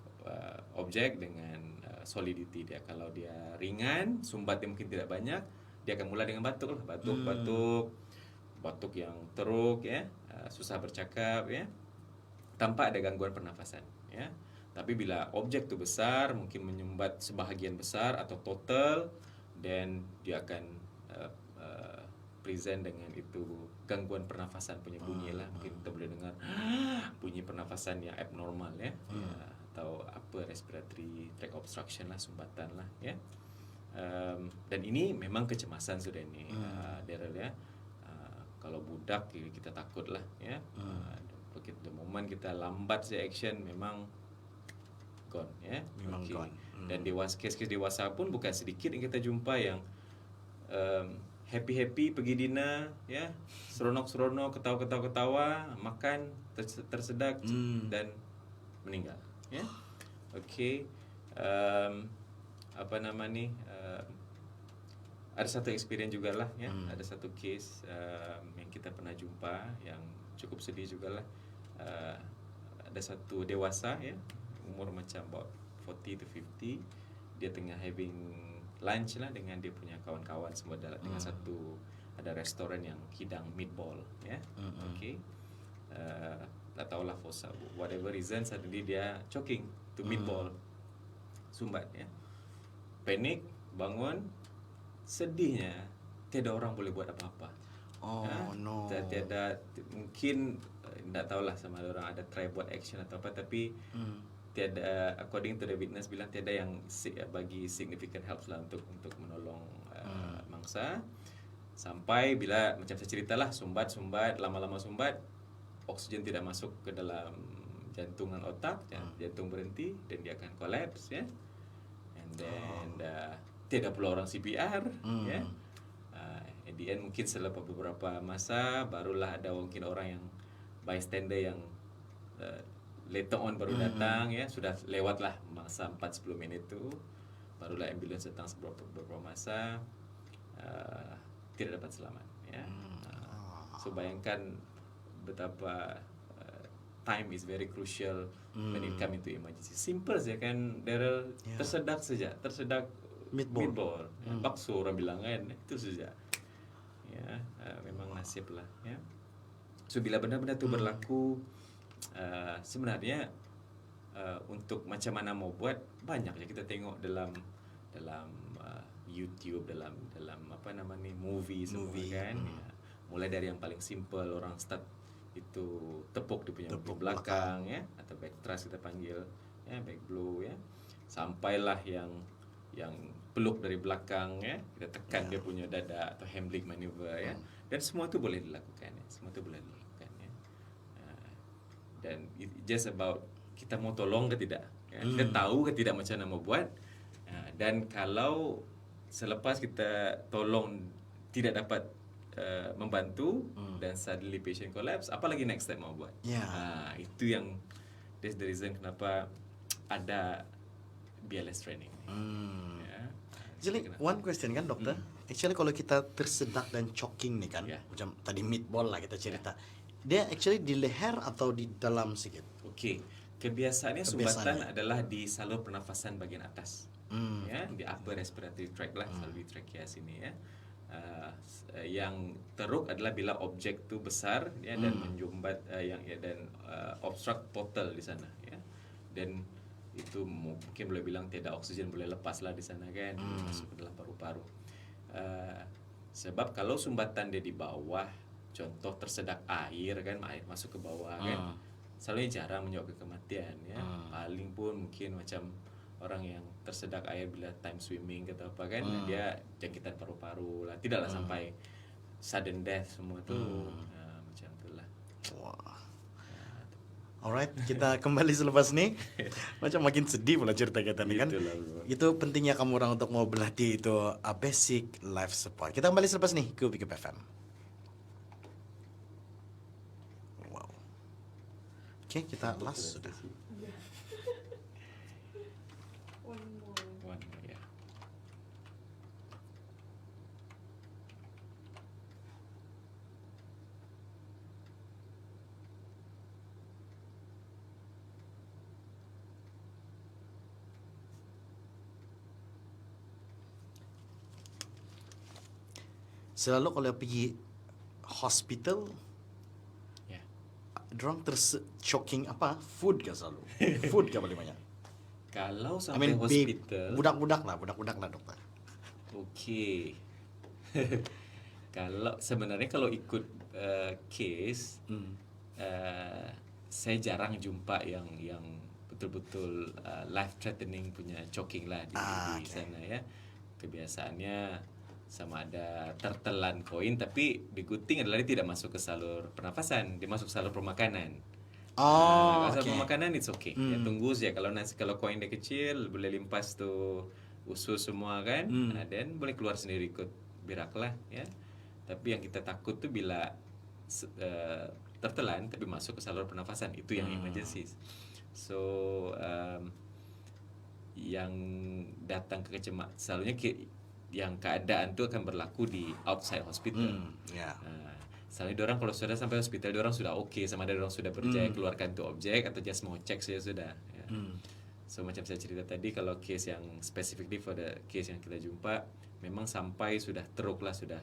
objek dengan solidity dia. Kalau dia ringan, sumbat dia mungkin tidak banyak, dia akan mula dengan batuk lah, batuk yang teruk ya, susah bercakap ya, tanpa ada gangguan pernafasan ya. Tapi bila objek tu besar, mungkin menyumbat sebahagian besar atau total, then dia akan present dengan itu gangguan pernafasan punya bunyi lah. Mungkin kita boleh dengar bunyi pernafasan yang abnormal ya, atau upper respiratory tract obstruction lah, sumbatan lah ya. Dan ini memang kecemasan sudah ini, Daryl ya. Kalau budak kita takut lah ya. The moment kita lambat saja action, memang gone ya. Memang gone. Dan kes-kes dewasa pun bukan sedikit yang kita jumpa yang happy-happy pergi dinner ya, seronok-seronok, ketawa-ketawa, makan tersedak dan meninggal ya. Okey. Apa nama ni, ada satu experience jugalah ya. Ada satu case yang kita pernah jumpa yang cukup sedih jugalah. Ada satu dewasa ya, umur macam about 40 to 50, dia tengah having lunch lah dengan dia punya kawan-kawan semua dengan satu, ada restoran yang hidang meatball ya. Okey. Tak tahulah for whatever reason suddenly dia choking to meatball, sumbat ya. Panik, bangun, sedihnya tiada orang boleh buat apa-apa. No. Tiada, mungkin tak tahulah sama ada orang ada try buat action atau apa, tapi tiada, according to the witness bilang tiada yang bagi significant help lah untuk menolong mangsa. Sampai bila macam saya ceritalah, sumbat lama-lama sumbat, oksigen tidak masuk ke dalam jantung dan otak, jantung berhenti dan dia akan collapse ya. And then tiada pula orang CPR ya. At the end mungkin selepas beberapa masa barulah ada mungkin orang yang bystander yang later on baru datang ya, sudah lewatlah masa 4-10 minit tu, barulah ambulans datang beberapa masa, tidak dapat selamat ya. So bayangkan betapa time is very crucial when it come into emergency. Simple saja kan Daryl, tersedak meatball. Bakso orang bilang kan, itu saja. ya, memang nasib lah ya. So bila benda-benda tu berlaku, sebenarnya untuk macam mana mau buat, banyak je kita tengok dalam YouTube, dalam apa nama ni, movie semua kan. Ya. Mulai dari yang paling simple, orang start itu tepuk dia punya Tepuk belakang ya, atau back thrust kita panggil ya, back blow ya, sampailah yang peluk dari belakang ya, kita tekan dia punya dada atau Heimlich maneuver ya, dan semua tu boleh dilakukan ya, semua tu boleh dilakukan ya. Dan it just about kita mau tolong ke tidak ya. Kita tahu ke tidak macam mana mau buat, dan kalau selepas kita tolong tidak dapat membantu dan suddenly patient collapse, apa lagi next step mau buat? Itu yang that's the reason kenapa ada BLS training. Ya. Jadi one question kan dokter, actually kalau kita tersedak dan choking nih kan, macam tadi meatball lah kita cerita, dia actually di leher atau di dalam sikit? Okey, kebiasaannya sumbatan adalah di salur pernafasan bagian atas, ya, di upper respiratory tract lah, selalu di trachea sini ya. Yang teruk adalah bila objek tu besar ya, dan menjumbat dan obstruct total di sana ya, dan itu mungkin boleh bilang tiada oksigen boleh lepas lah di sana kan, masuk ke dalam paru-paru. Sebab kalau sumbatan dia di bawah, contoh tersedak air kan, air masuk ke bawah kan, selalunya jarang menyebabkan kematian ya. Paling pun mungkin macam orang yang tersedak air bila time swimming atau apa kan, dia jangkitan paru-paru lah, tidaklah sampai sudden death semua tu. Macam itulah. Wah. Alright, kita kembali selepas ni. Macam makin sedih pula cerita kita ni kan. Itulah, bro. Itu pentingnya kamu orang untuk mau berlatih itu basic life support. Kita kembali selepas ni ke Pick Up FM. Wow. Okay, kita last sudah. One more. One, ya. Selalu kalau pergi hospital, Ya. dorang choking apa? Food ke selalu? Food ke paling banyak? Kalau I sampai mean big, hospital, budak-budak lah dokter. okey. Kalau sebenarnya kalau ikut case, saya jarang jumpa yang betul-betul life threatening punya choking lah di Okay. sana ya. Kebiasaannya sama ada tertelan koin, tapi the good thing adalah dia tidak masuk ke salur pernafasan, dia masuk salur permakanan. Kalau salur permakanan it's okay. Ya, tunggu saja kalau koin dia kecil boleh limpas tu usus semua kan, dan boleh keluar sendiri ikut berak lah ya. Tapi yang kita takut tu bila tertelan tapi masuk ke salur pernafasan, itu yang emergency. So yang datang ke kecemasan selalunya yang keadaan tu akan berlaku di outside hospital. Selalunya diorang kalau sudah sampai hospital, diorang sudah okey, sama ada diorang sudah berjaya keluarkan tu objek atau just mau cek saja sudah ya. So macam saya cerita tadi, kalau case yang specifically for the case yang kita jumpa, memang sampai sudah teruk lah, sudah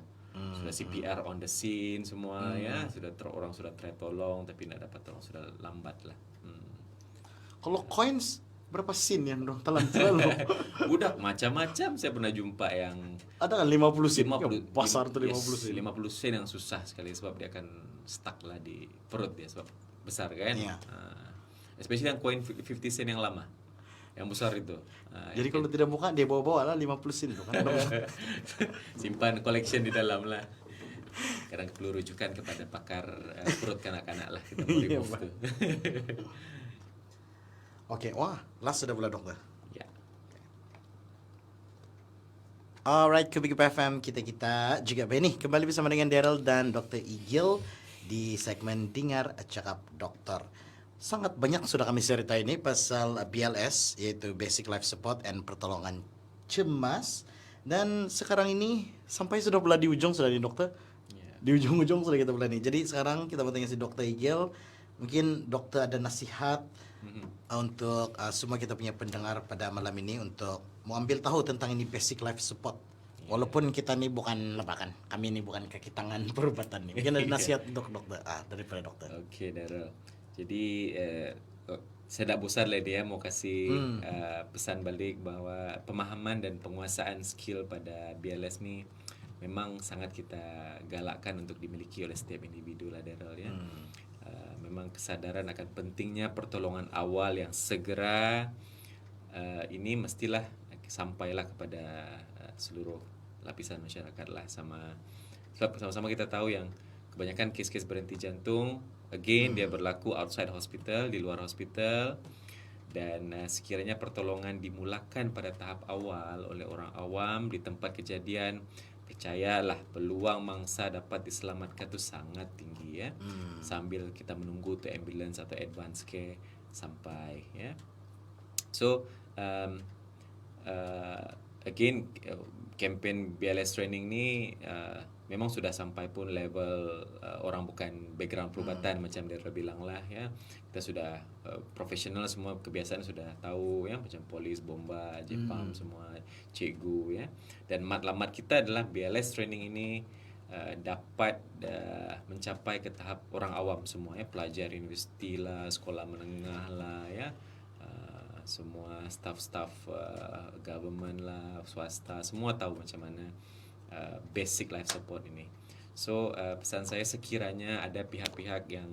CPR on the scene semua ya, sudah orang sudah try tolong tapi tidak dapat tolong, sudah lambat lah. Kalau coins berapa sen yang dong telan selalu? Budak macam-macam saya pernah jumpa yang Ada kan 50 sen? 50 Pasar tu 50 yes, sen. 50 sen yang susah sekali sebab dia akan stuck lah di perut dia sebab besar kan. Yeah. Especially yang koin 50 sen yang lama. Yang besar itu. Jadi kalau tidak buka dia bawa-bawa lah 50 sen tu kan. Simpan collection di dalam lah. Kadang perlu rujukan kepada pakar perut kanak-kanak lah, kita mau Iya, remove Pak. tu. Okey, wah, last sudah pula dokter. Ya. Alright, Kubik FM kita juga Benny kembali bersama dengan Daryl dan Dr. Igil di segmen Dengar Cakap Dokter. Sangat banyak sudah kami cerita ini pasal BLS, yaitu Basic Life Support and Pertolongan Cemas. Dan sekarang ini sampai sudah pula di ujung sudah nih dokter. Ya. Di ujung-ujung sudah kita pula nih. Jadi sekarang kita mau tanya si Dr. Igil, mungkin dokter ada nasihat untuk semua kita punya pendengar pada malam ini untuk mau ambil tahu tentang ini Basic Life Support Walaupun kita nih bukan lebakan, kami ini bukan kaki tangan perubatan nih. Mungkin ada nasihat untuk dokter, daripada dokter. Oke, Daryl. Jadi saya tak bosan lah dia mau kasih pesan balik bahwa pemahaman dan penguasaan skill pada BLS ni memang sangat kita galakkan untuk dimiliki oleh setiap individu lah, Daryl ya. Memang kesadaran akan pentingnya pertolongan awal yang segera ini mestilah sampailah kepada seluruh lapisan masyarakat lah. Sebab sama-sama kita tahu yang kebanyakan kes-kes berhenti jantung again dia berlaku outside hospital, di luar hospital, dan sekiranya pertolongan dimulakan pada tahap awal oleh orang awam di tempat kejadian, percayalah peluang mangsa dapat diselamatkan tu sangat tinggi ya. Sambil kita menunggu tu ambulans atau advance care sampai ya. So again kempen BLS training ni memang sudah sampai pun level orang bukan background perubatan macam Daryl bilang lah ya. Kita sudah profesional semua, kebiasaan sudah tahu ya, macam polis, bomba, Jepam semua, cikgu ya. Dan matlamat kita adalah BLS training ini dapat mencapai ke tahap orang awam semua ya, pelajar universiti lah, sekolah menengah lah ya. Semua staff-staff government lah, swasta, semua tahu macam mana basic life support ini. So pesan saya sekiranya ada pihak-pihak yang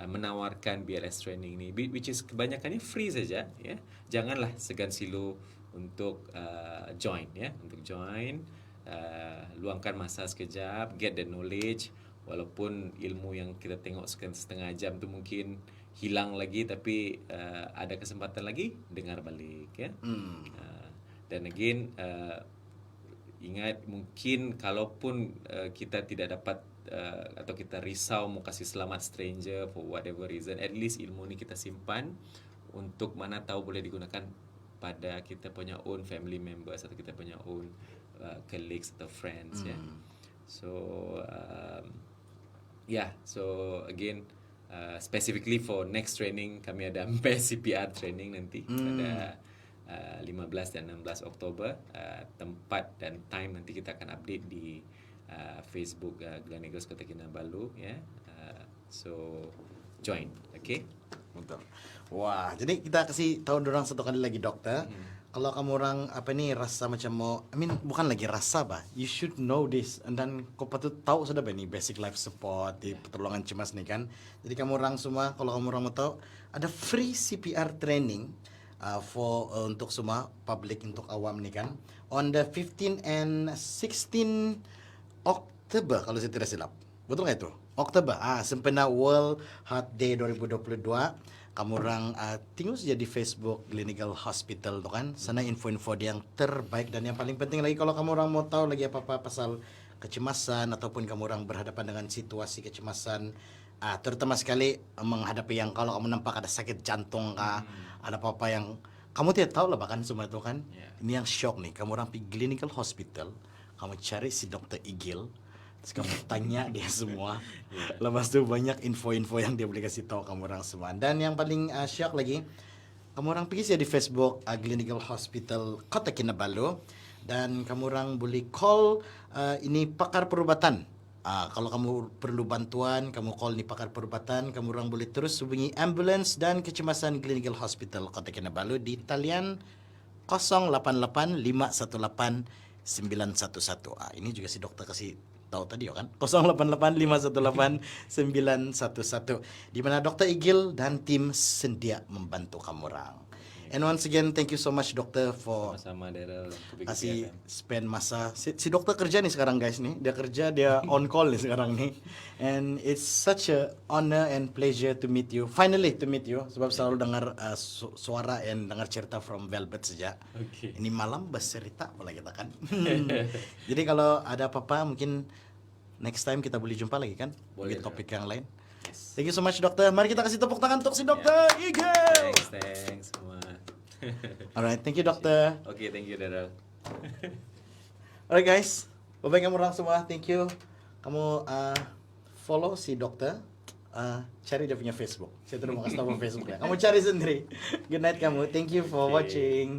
menawarkan BLS training ni, which is kebanyakannya free saja ya. Janganlah segan silu untuk join ya, untuk join, luangkan masa sekejap, get the knowledge. Walaupun ilmu yang kita tengok setengah jam tu mungkin hilang lagi, tapi ada kesempatan lagi dengar balik ya. Dan again ingat, mungkin kalaupun kita tidak dapat atau kita risau mau kasih selamat stranger for whatever reason, at least ilmu ni kita simpan untuk mana tahu boleh digunakan pada kita punya own family members atau kita punya own colleagues atau friends ya. So so again specifically for next training kami ada CPR training nanti pada 15 dan 16 Oktober. Tempat dan time nanti kita akan update di Facebook Gleneagles Kota Kinabalu ya. So join, okay? Betul. Wah, jadi kita kasih tahu dorang satu kali lagi dokter. Kalau kamu orang rasa macam mau, bukan lagi rasa you should know this, dan kau patut tahu sudah ini basic life support di pertolongan cemas nih kan. Jadi kamu orang semua, kalau kamu orang mau tahu, ada free CPR training untuk semua public, untuk awam nih kan, on the 15 and 16 Oktober kalau saya tidak silap. Betul nggak itu? Oktober. Sempena World Heart Day 2022. Kamu orang tengok saja di Facebook Gleneagles Hospital tu kan. Sana info-info dia yang terbaik, dan yang paling penting lagi kalau kamu orang mau tahu lagi apa-apa pasal kecemasan ataupun kamu orang berhadapan dengan situasi kecemasan, terutama sekali menghadapi yang kalau kamu nampak ada sakit jantung kah, ada apa-apa yang kamu tidak tahu lah bahkan semua itu kan. Ini yang shock nih, kamu orang pergi Gleneagles Hospital, kamu cari si Dr. Igil, terus kamu tanya dia semua. Lepas tu banyak info-info yang dia boleh kasih tahu kamu orang semua. Dan yang paling shock lagi, kamu orang pergi saja di Facebook Gleneagles Hospital Kota Kinabalu, dan kamu orang boleh call ini pakar perubatan. Kalau kamu perlu bantuan, kamu call ni pakar perubatan. Kamu orang boleh terus hubungi ambulans dan kecemasan Gleneagles Hospital Kota Kinabalu di talian 088 518 911. Ini juga si dokter kasih tahu tadi kan, 088 518 911, di mana Dr. Igil dan tim sedia membantu kamu orang. And once again, thank you so much dokter for Sama-sama Daryl, kasih spend masa. Si dokter kerja nih sekarang guys nih, dia kerja, dia on call nih sekarang nih. And it's such a honor and pleasure to meet you. Finally to meet you, sebab selalu dengar suara and dengar cerita from Velvet saja. Okay. Ini malam bercerita pula kita kan. Jadi kalau ada apa-apa mungkin next time kita boleh jumpa lagi kan? Boleh, With topik yang lain. Yes. Thank you so much dokter. Mari kita kasih tepuk tangan untuk si dokter Igil. Thanks semua. Alright, thank you dokter. Okay, thank you Daryl. Alright guys, bye-bye kamu orang semua. Thank you. Kamu follow si dokter, cari dia punya Facebook. Saya terus mau kasih tahu Facebook ya. Kamu cari sendiri. Good night kamu. Thank you for watching.